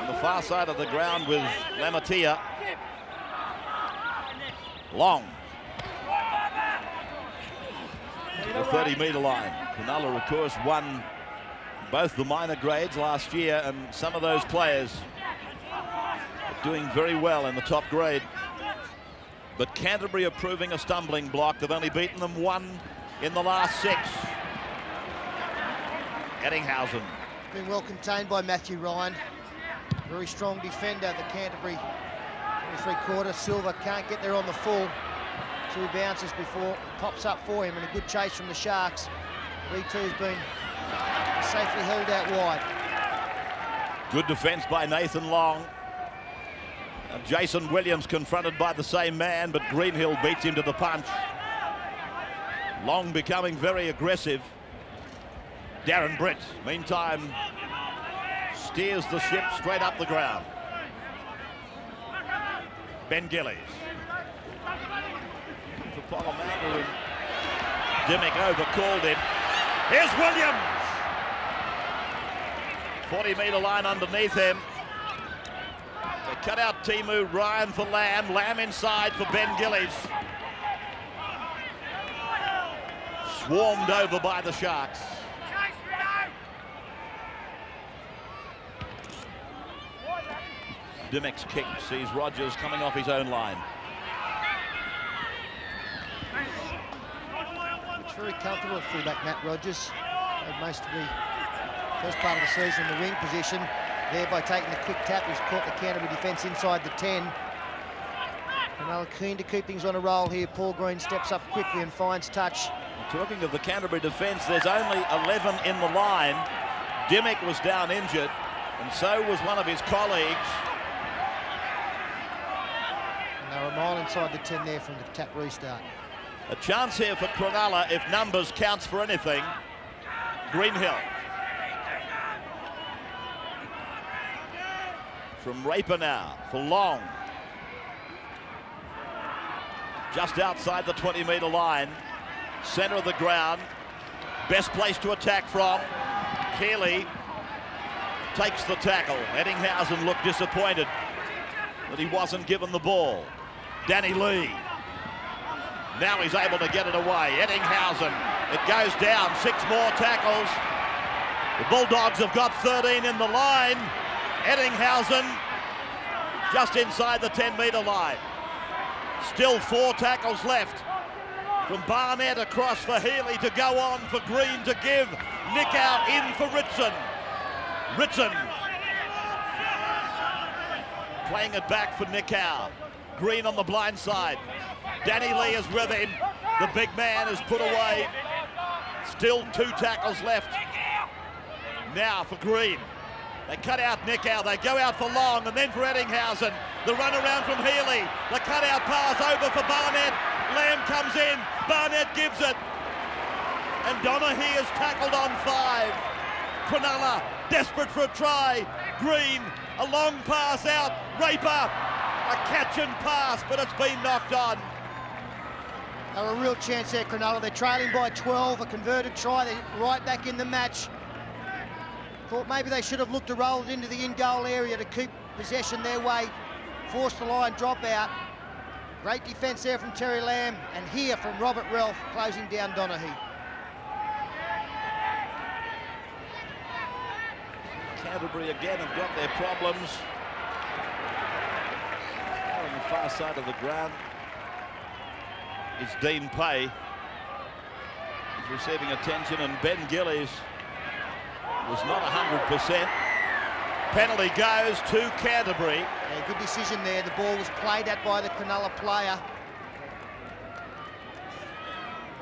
On the far side of the ground with Lamatia. Long. The 30-metre line. Cronulla, of course, won both the minor grades last year, and some of those players are doing very well in the top grade. But Canterbury are proving a stumbling block. They've only beaten them 1 in the last 6. Eddinghausen. Been well contained by Matthew Ryan. Very strong defender, the Canterbury 3/4. Silva can't get there on the full. 2 bounces before it pops up for him, and a good chase from the Sharks. V2's been safely held out wide. Good defence by Nathan Long. Jason Williams confronted by the same man, but Greenhill beats him to the punch. Long becoming very aggressive. Darren Britt, meantime, steers the ship straight up the ground. Ben Gillies. For Polamalu, and Dimmick overcalled him. Here's Williams! 40-metre line underneath him. They cut out Timu Ryan for Lamb. Lamb inside for Ben Gillies. Swarmed over by the Sharks. Dimmick's kick sees Rogers coming off his own line. It's very comfortable at fullback, Matt Rogers. Had most of the first part of the season in the wing position. There by taking the quick tap, he's caught the Canterbury defence inside the 10. Cronulla keen to keep things on a roll here. Paul Green steps up quickly and finds touch. Talking of the Canterbury defence, there's only 11 in the line. Dimmick was down injured, and so was one of his colleagues. And they're a mile inside the 10 there from the tap restart. A chance here for Cronulla if numbers counts for anything. Greenhill. From Raper now for Long. Just outside the 20-metre line. Centre of the ground. Best place to attack from. Keeley takes the tackle. Eddinghausen looked disappointed that he wasn't given the ball. Danny Lee. Now he's able to get it away. Eddinghausen. It goes down. 6 more tackles. The Bulldogs have got 13 in the line. Eddinghausen just inside the 10-metre line. Still 4 tackles left. From Barnett across for Healy to go on for Green to give. Nickow in for Ritson. Ritson playing it back for Nickow. Green on the blind side. Danny Lee is with him. The big man is put away. Still 2 tackles left. Now for Green. They cut out Nickow. They go out for Long, and then for Eddinghausen. The run around from Healy. The cut out pass over for Barnett. Lamb comes in. Barnett gives it. And Donaghy is tackled on 5. Cronulla desperate for a try. Green, a long pass out. Raper, a catch and pass, but it's been knocked on. They were a real chance there, Cronulla. They're trailing by 12. A converted try. They're right back in the match. Thought maybe they should have looked to roll it into the in-goal area to keep possession their way. Force the line drop out. Great defence there from Terry Lamb, and here from Robert Ralph, closing down Donaghy. Canterbury again have got their problems. On the far side of the ground is Dean Pay. He's receiving attention, and Ben Gillies was not 100%. Penalty goes to Canterbury. Yeah, good decision there. The ball was played at by the Cronulla player.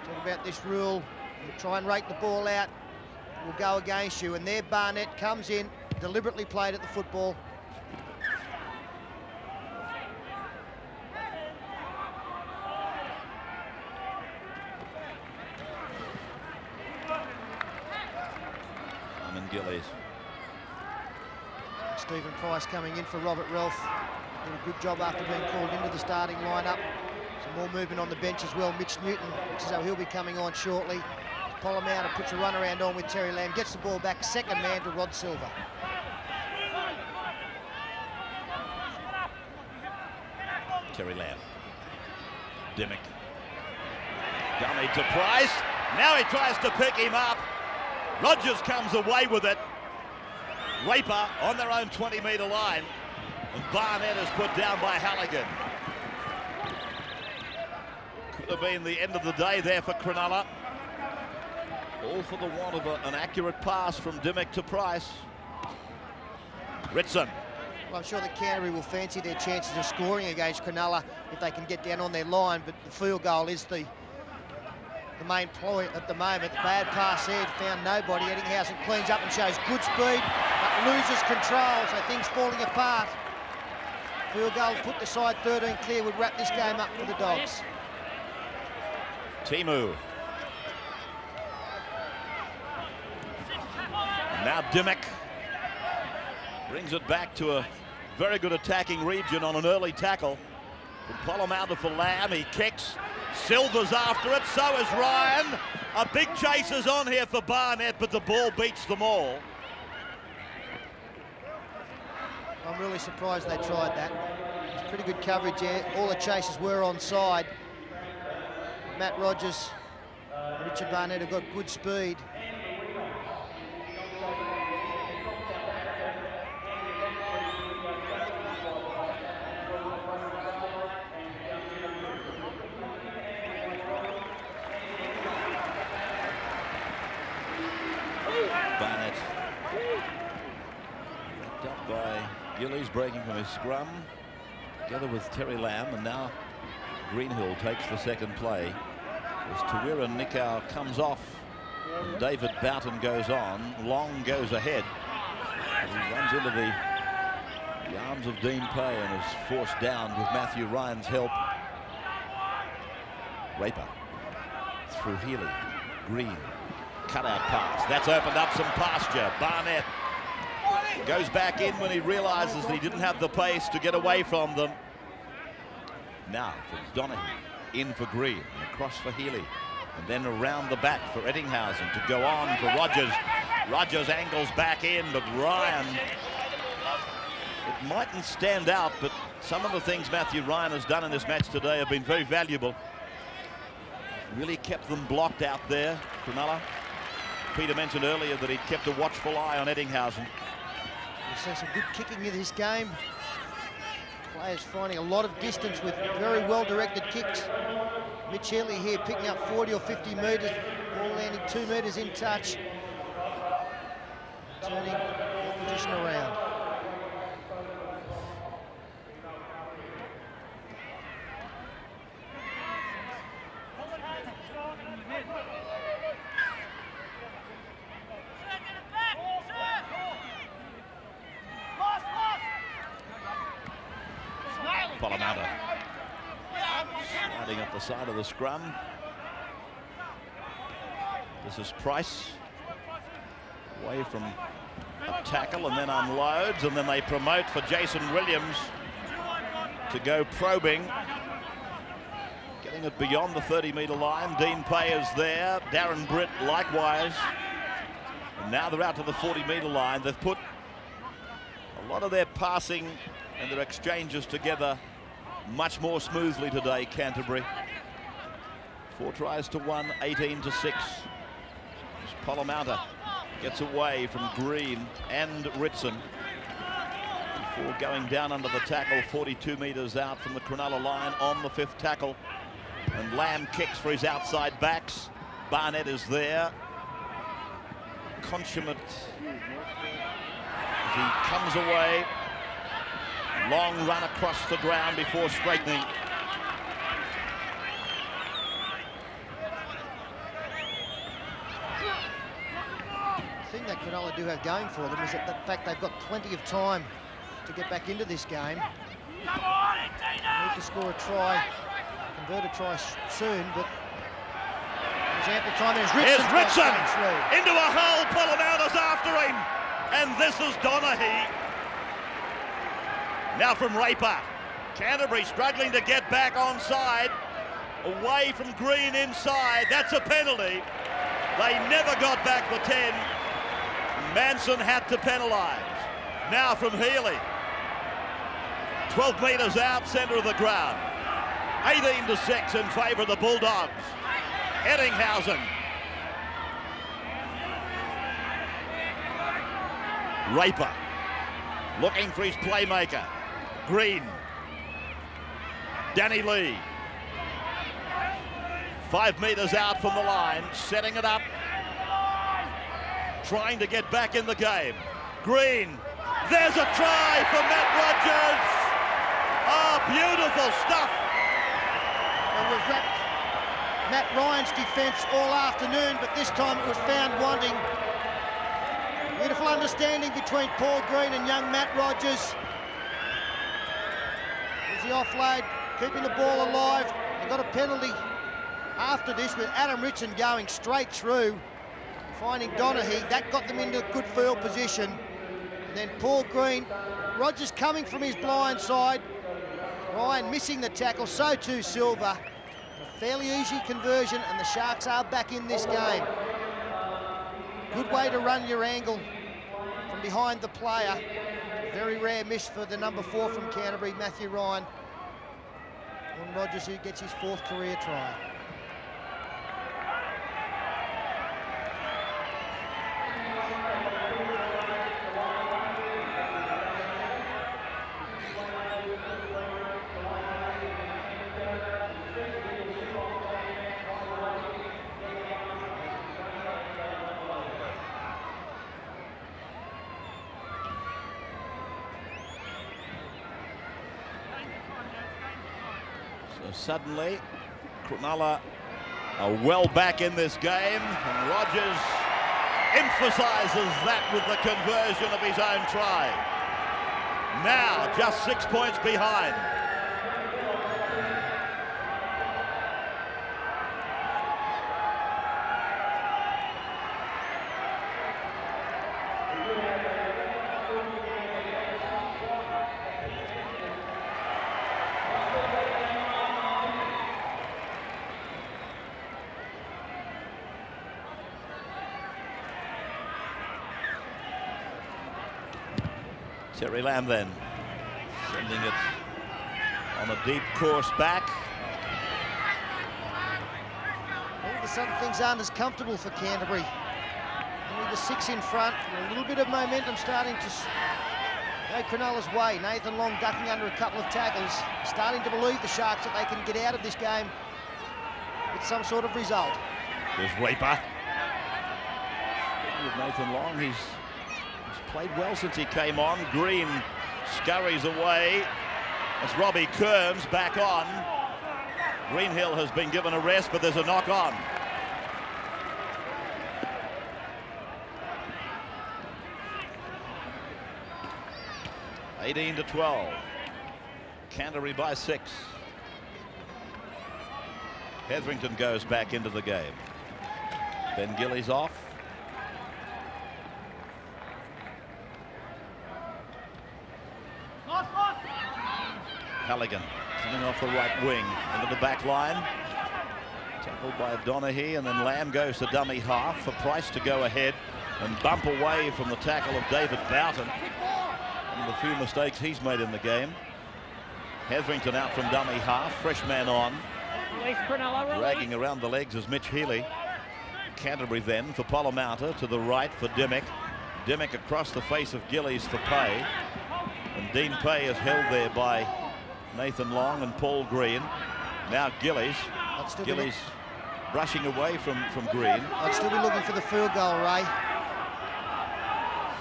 Talk about this rule. You try and rake the ball out, it will go against you. And there Barnett comes in, deliberately played at the football. Gillies. Stephen Price coming in for Robert Ralph. Did a good job after being called into the starting lineup. Some more movement on the bench as well. Mitch Newton, looks as though he'll be coming on shortly. Polamalu puts a runaround on with Terry Lamb, gets the ball back, second man to Rod Silva. Terry Lamb. Dimmick. Dummy to Price. Now he tries to pick him up. Rogers comes away with it. Raper on their own 20-metre line. And Barnett is put down by Halligan. Could have been the end of the day there for Cronulla. All for the want of an accurate pass from Dimmick to Price. Ritson. Well, I'm sure that Canterbury will fancy their chances of scoring against Cronulla if they can get down on their line, but the field goal is the main ploy at the moment. Bad pass there, found nobody. Ettinghausen cleans up and shows good speed, but loses control, so things falling apart. Field goal put the side 13 clear, would wrap this game up for the Dogs. Timu. Now Dimmick brings it back to a very good attacking region on an early tackle. From Polomouta for Lamb, he kicks. Silver's after it, so is Ryan. A big chase is on here for Barnett, but the ball beats them all. I'm really surprised they tried that. It's pretty good coverage there. All the chases were onside. Matt Rogers, Richard Barnett have got good speed. Barnett picked up by Gillies, breaking from his scrum, together with Terry Lamb, and now Greenhill takes the second play as Tawira Nikau comes off and David Boughton goes on. Long goes ahead. He runs into the arms of Dean Pay and is forced down with Matthew Ryan's help. Raper through Healy. Green. Cutout pass. That's opened up some pasture. Barnett goes back in when he realizes that he didn't have the pace to get away from them. Now for Donaghy, in for Green, and across for Healy, and then around the back for Ettinghausen to go on for Rogers. Rogers angles back in, but Ryan, it mightn't stand out, but some of the things Matthew Ryan has done in this match today have been very valuable. Really kept them blocked out there, Cronulla. Peter mentioned earlier that he'd kept a watchful eye on Ettinghausen. We've seen some good kicking in this game. Players finding a lot of distance with very well-directed kicks. Mitch Healy here picking up 40 or 50 metres, ball landing 2 metres in touch. Turning the opposition around. Polomouta sliding up the side of the scrum. This is Price away from a tackle and then unloads, and then they promote for Jason Williams to go probing, getting it beyond the 30-metre line. Dean Pay is there, Darren Britt likewise, and now they're out to the 40-metre line. They've put a lot of their passing and their exchanges together much more smoothly today, Canterbury. 4 tries to 1, 18 to 6. As Polomouta gets away from Green and Ritson before going down under the tackle, 42 metres out from the Cronulla line on the 5th tackle. And Lamb kicks for his outside backs. Barnett is there. Consummate as he comes away. Long run across the ground before straightening. The thing that Cronulla do have going for them is that the fact they've got plenty of time to get back into this game. They need to score a try, convert a try soon, but there's ample time. Here's Ritson into a hole. Polomouta's after him, and this is Donaghy. Now from Raper. Canterbury struggling to get back onside. Away from Green inside. That's a penalty. They never got back for 10. Manson had to penalise. Now from Healy. 12 metres out, centre of the ground. 18-6 in favour of the Bulldogs. Eddinghausen. Raper looking for his playmaker. Green. Danny Lee. 5 metres out from the line, setting it up. Trying to get back in the game. Green. There's a try for Matt Rogers. Oh, beautiful stuff. Well, we've wrapped Matt Ryan's defence all afternoon, but this time it was found wanting. Beautiful understanding between Paul Green and young Matt Rogers. There's the offload, keeping the ball alive. They got a penalty after this with Adam Ritson going straight through, finding Donaghy. That got them into a good field position. And then Paul Green, Rogers coming from his blind side. Ryan missing the tackle, so too Silva. A fairly easy conversion, and the Sharks are back in this game. Good way to run your angle from behind the player. Very rare miss for the number 4 from Canterbury, Matthew Ryan. On Rogers, who gets his 4th career try. Suddenly, Cronulla are well back in this game, and Rogers emphasises that with the conversion of his own try. Now, just 6 points behind. Terry Lamb then, sending it on a deep course back. All of a sudden things aren't as comfortable for Canterbury. Only the 6 in front, a little bit of momentum starting to go Cronulla's way. Nathan Long ducking under a couple of tackles, starting to believe the Sharks that they can get out of this game with some sort of result. There's Raper. Speaking of Nathan Long, he's played well since he came on. Green scurries away. It's Robbie Kearns back on. Greenhill has been given a rest, but there's a knock on. (18-12). Canterbury by 6. Hetherington goes back into the game. Ben Gillies off. Halligan coming off the right wing into the back line. Tackled by Donaghy, and then Lamb goes to dummy half for Price to go ahead and bump away from the tackle of David Boughton. One of the few mistakes he's made in the game. Hetherington out from dummy half, fresh man on. Dragging around the legs is Mitch Healy. Canterbury then for Polomouta, to the right for Dimmick. Dimmick across the face of Gillies for Pay. And Dean Pay is held there by Nathan Long and Paul Green. Now Gillies. Gillies brushing away from Green. I'd still be looking for the field goal, Ray.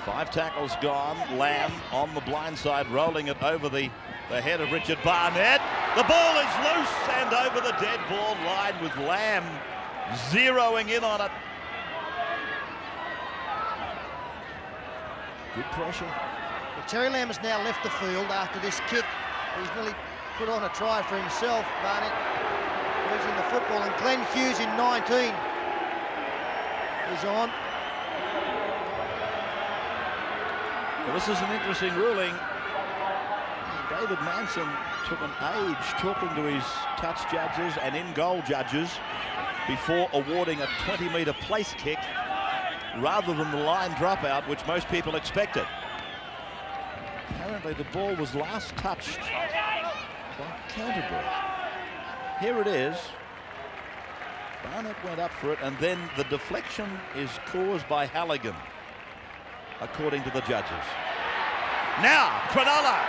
5 tackles gone. Lamb on the blind side, rolling it over the head of Richard Barnett. The ball is loose and over the dead ball line with Lamb zeroing in on it. Good pressure. Well, Terry Lamb has now left the field after this kick. He's nearly put on a try for himself. Barnett losing the football, and Glenn Hughes in 19 is on. Well, this is an interesting ruling. David Manson took an age talking to his touch judges and in-goal judges before awarding a 20-metre place kick rather than the line dropout, which most people expected. Apparently the ball was last touched by Canterbury. Here it is. Barnett went up for it, and then the deflection is caused by Halligan, according to the judges. Now, Cronulla.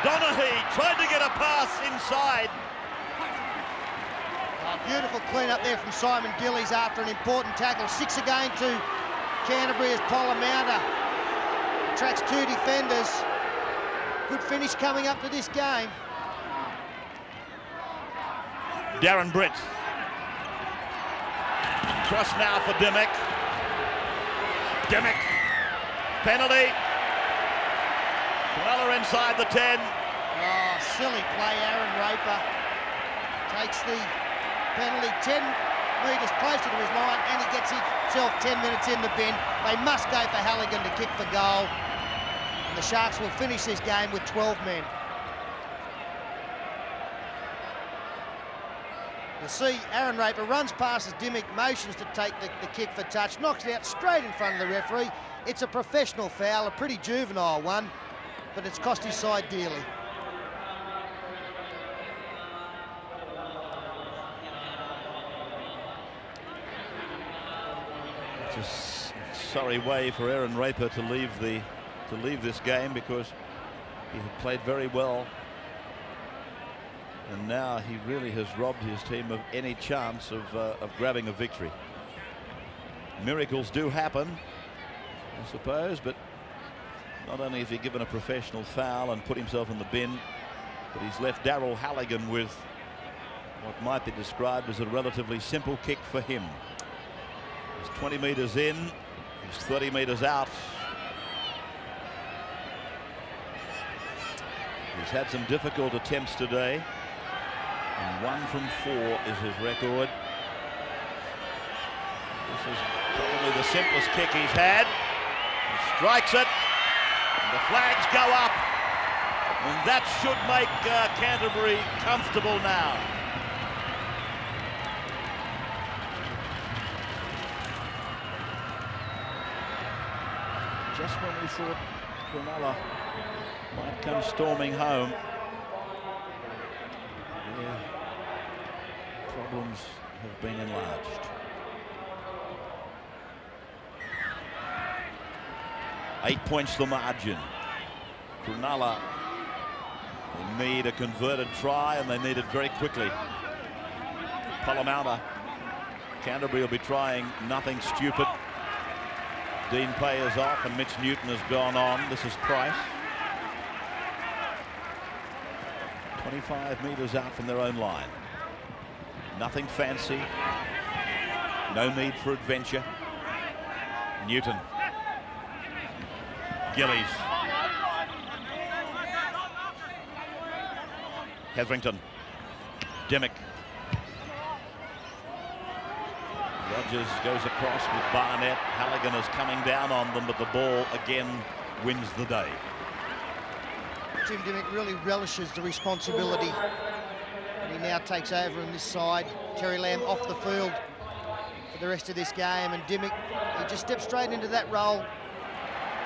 Donaghy tried to get a pass inside. Beautiful clean up there from Simon Gillies after an important tackle. 6 again to Canterbury as Polamaunda tracks 2 defenders. Good finish coming up to this game. Darren Britt. Cross now for Dimmock. Dimmock. Penalty. Cronulla inside the 10. Oh, silly play. Aaron Raper takes the penalty 10 metres closer to his line, and he gets himself 10 minutes in the bin. They must go for Halligan to kick the goal. And the Sharks will finish this game with 12 men. You see Aaron Raper runs past his Dimmock, motions to take the kick for touch, knocks it out straight in front of the referee. It's a professional foul, a pretty juvenile one, but it's cost his side dearly. It's a sorry way for Aaron Raper to leave this game, because he had played very well, and now he really has robbed his team of any chance of grabbing a victory. Miracles do happen, I suppose, but not only has he given a professional foul and put himself in the bin, but he's left Darryl Halligan with what might be described as a relatively simple kick for him. He's 20 metres in, he's 30 metres out. He's had some difficult attempts today, and 1 from 4 is his record. This is probably the simplest kick he's had. He strikes it, and the flags go up, and that should make Canterbury comfortable now. Just when we thought Cronulla might come storming home, their problems have been enlarged. 8 points the margin. Cronulla, they need a converted try, and they need it very quickly. Polamaunda. Canterbury will be trying nothing stupid. Dean Pay is off, and Mitch Newton has gone on. This is Price. 25 metres out from their own line. Nothing fancy. No need for adventure. Newton. Gillies. Hetherington. Dimmock. Rogers goes across with Barnett. Halligan is coming down on them, but the ball again wins the day. Jim Dimmock really relishes the responsibility, and he now takes over on this side. Terry Lamb off the field for the rest of this game, and Dimmock, he just steps straight into that role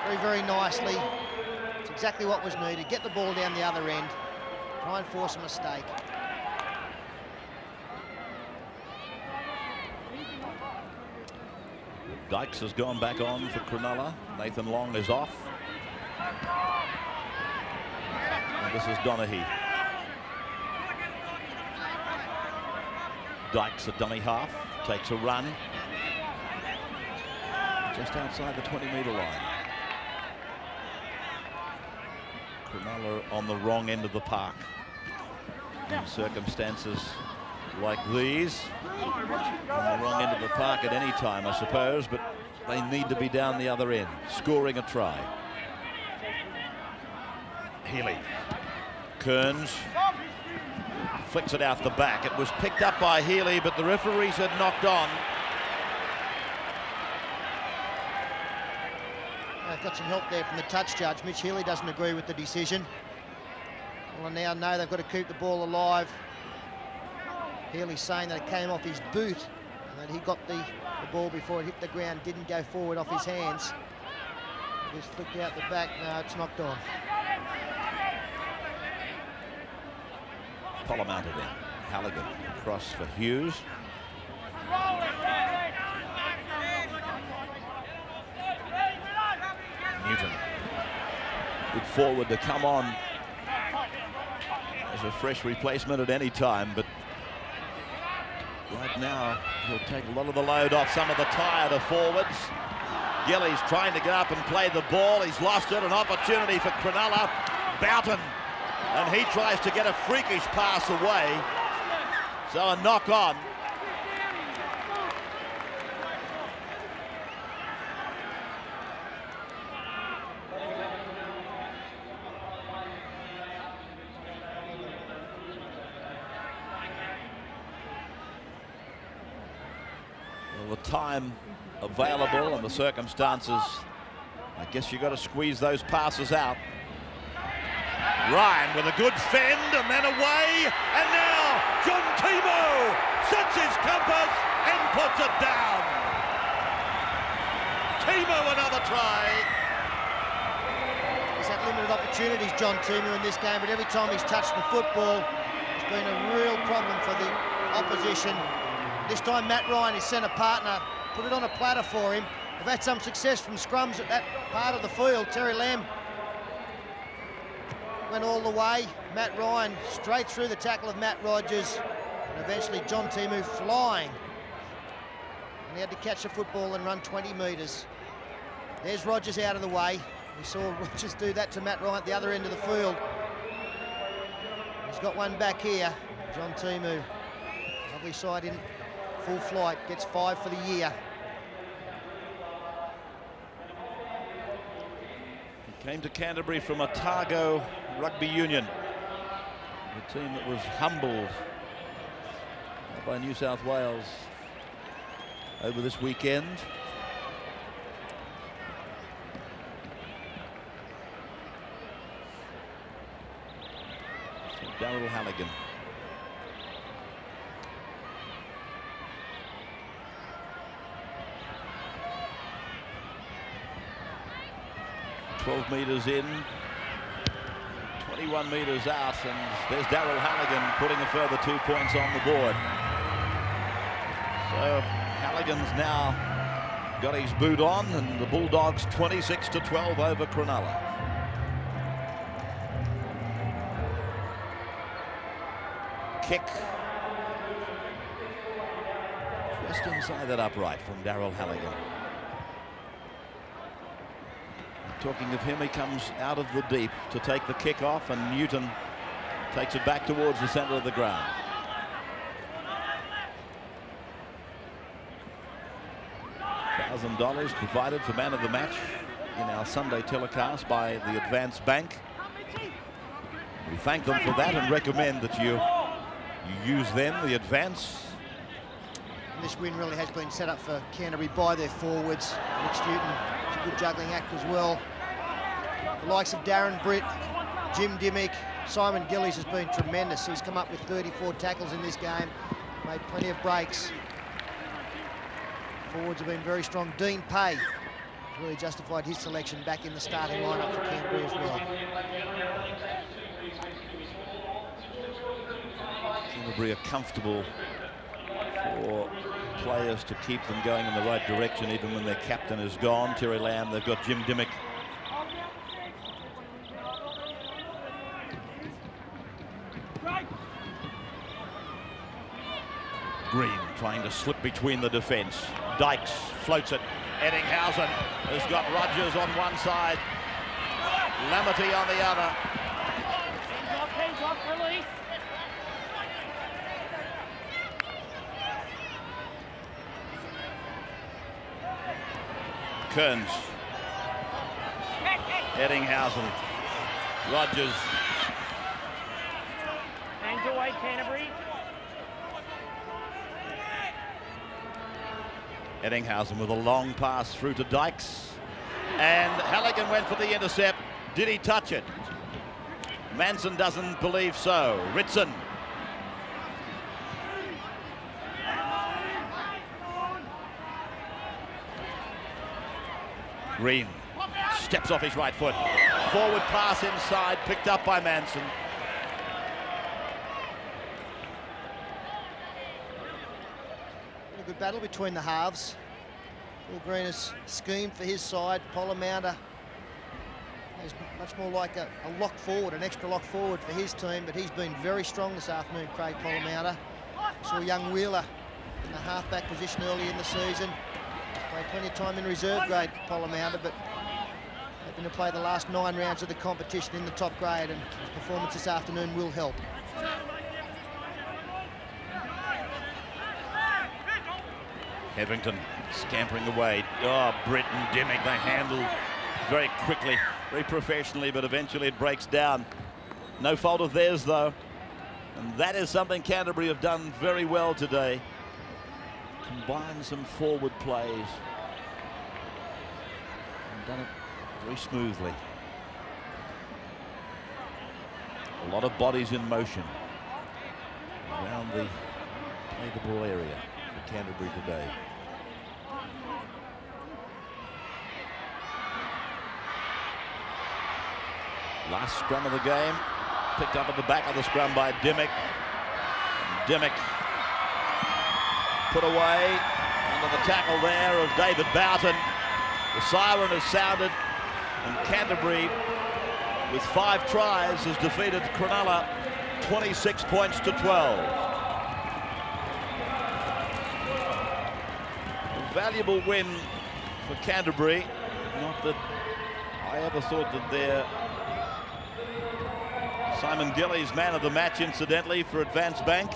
very, very nicely. It's exactly what was needed. Get the ball down the other end, try and force a mistake. Dykes has gone back on for Cronulla. Nathan Long is off. And this is Donaghy. Dykes at dummy half, takes a run. Just outside the 20-metre line. Cronulla on the wrong end of the park. In circumstances like these, on the wrong end of the park at any time, I suppose, but they need to be down the other end, scoring a try. Healy. Kearns flicks it out the back. It was picked up by Healy, but the referees had knocked on. They've got some help there from the touch judge. Mitch Healy doesn't agree with the decision. Well, I now know they've got to keep the ball alive. Healy's saying that it came off his boot and that he got the ball before it hit the ground, didn't go forward off his hands. It's flicked out the back. No, it's knocked on. Pollum out of there. Halligan across for Hughes. Newton. Good forward to come on as a fresh replacement at any time, but right now he'll take a lot of the load off some of the tireder forwards. Gillies trying to get up and play the ball. He's lost it. An opportunity for Cronulla. Boughton, and he tries to get a freakish pass away. So a knock on. Well, the time available and the circumstances, I guess you've got to squeeze those passes out. Ryan with a good fend and then away, and now John Timo sets his compass and puts it down. Timo another try. He's had limited opportunities, John Timo, in this game, but every time he's touched the football, it's been a real problem for the opposition. This time Matt Ryan, his centre partner, put it on a platter for him. They've had some success from scrums at that part of the field. Terry Lamb went all the way. Matt Ryan straight through the tackle of Matt Rogers, and eventually John Timo flying. And he had to catch the football and run 20 metres. There's Rogers out of the way. We saw Rogers do that to Matt Ryan at the other end of the field. He's got one back here. John Timo, lovely side in full flight, gets 5 for the year. He came to Canterbury from Otago Rugby Union, the team that was humbled by New South Wales over this weekend. So Daryl Halligan. "12 metres in, 21 metres out, and there's Daryl Halligan putting a further 2 points on the board. So Halligan's now got his boot on, and the Bulldogs 26-12 over Cronulla. Kick just inside that upright from Daryl Halligan. Talking of him, he comes out of the deep to take the kick off, and Newton takes it back towards the centre of the ground. $1,000 provided for man of the match in our Sunday telecast by the Advance Bank. We thank them for that and recommend that you use them, the Advance. And this win really has been set up for Canterbury by their forwards. Nick Newton, a good juggling act as well. The likes of Darren Britt, Jim Dimmick, Simon Gillies has been tremendous. He's come up with 34 tackles in this game, made plenty of breaks. Forwards have been very strong. Dean Pay has really justified his selection back in the starting lineup for Canterbury as well. Canterbury are comfortable for players to keep them going in the right direction even when their captain is gone. Terry Lamb, they've got Jim Dimmick. Green trying to slip between the defence. Dykes floats it. Eddinghausen has got Rogers on one side, Lamerty on the other. Hands off, release. Kearns. Eddinghausen. Rogers. Hands away, Canterbury. Eddinghausen with a long pass through to Dykes. And Halligan went for the intercept. Did he touch it? Manson doesn't believe so. Ritson. Green steps off his right foot. Forward pass inside, picked up by Manson. A good battle between the halves. Will Green has schemed for his side. Polamander is much more like a lock forward, an extra lock forward for his team, but he's been very strong this afternoon, Craig Polamander. Saw young Wheeler in the halfback position early in the season. Played plenty of time in reserve grade, Polamander, but hoping to play the last 9 rounds of the competition in the top grade, and his performance this afternoon will help. Hetherington scampering away. Oh, Britt and Dimmick, they handle very quickly, very professionally, but eventually it breaks down. No fault of theirs, though. And that is something Canterbury have done very well today. Combine some forward plays. And done it very smoothly. A lot of bodies in motion around the play the ball area for Canterbury today. Last scrum of the game, picked up at the back of the scrum by Dimmick. Dimmick put away under the tackle there of David Boughton. The siren has sounded, and Canterbury, with 5 tries, has defeated Cronulla 26 points to 12. A valuable win for Canterbury. Not that I ever thought that their Simon Gillies man of the match, incidentally, for Advance Bank.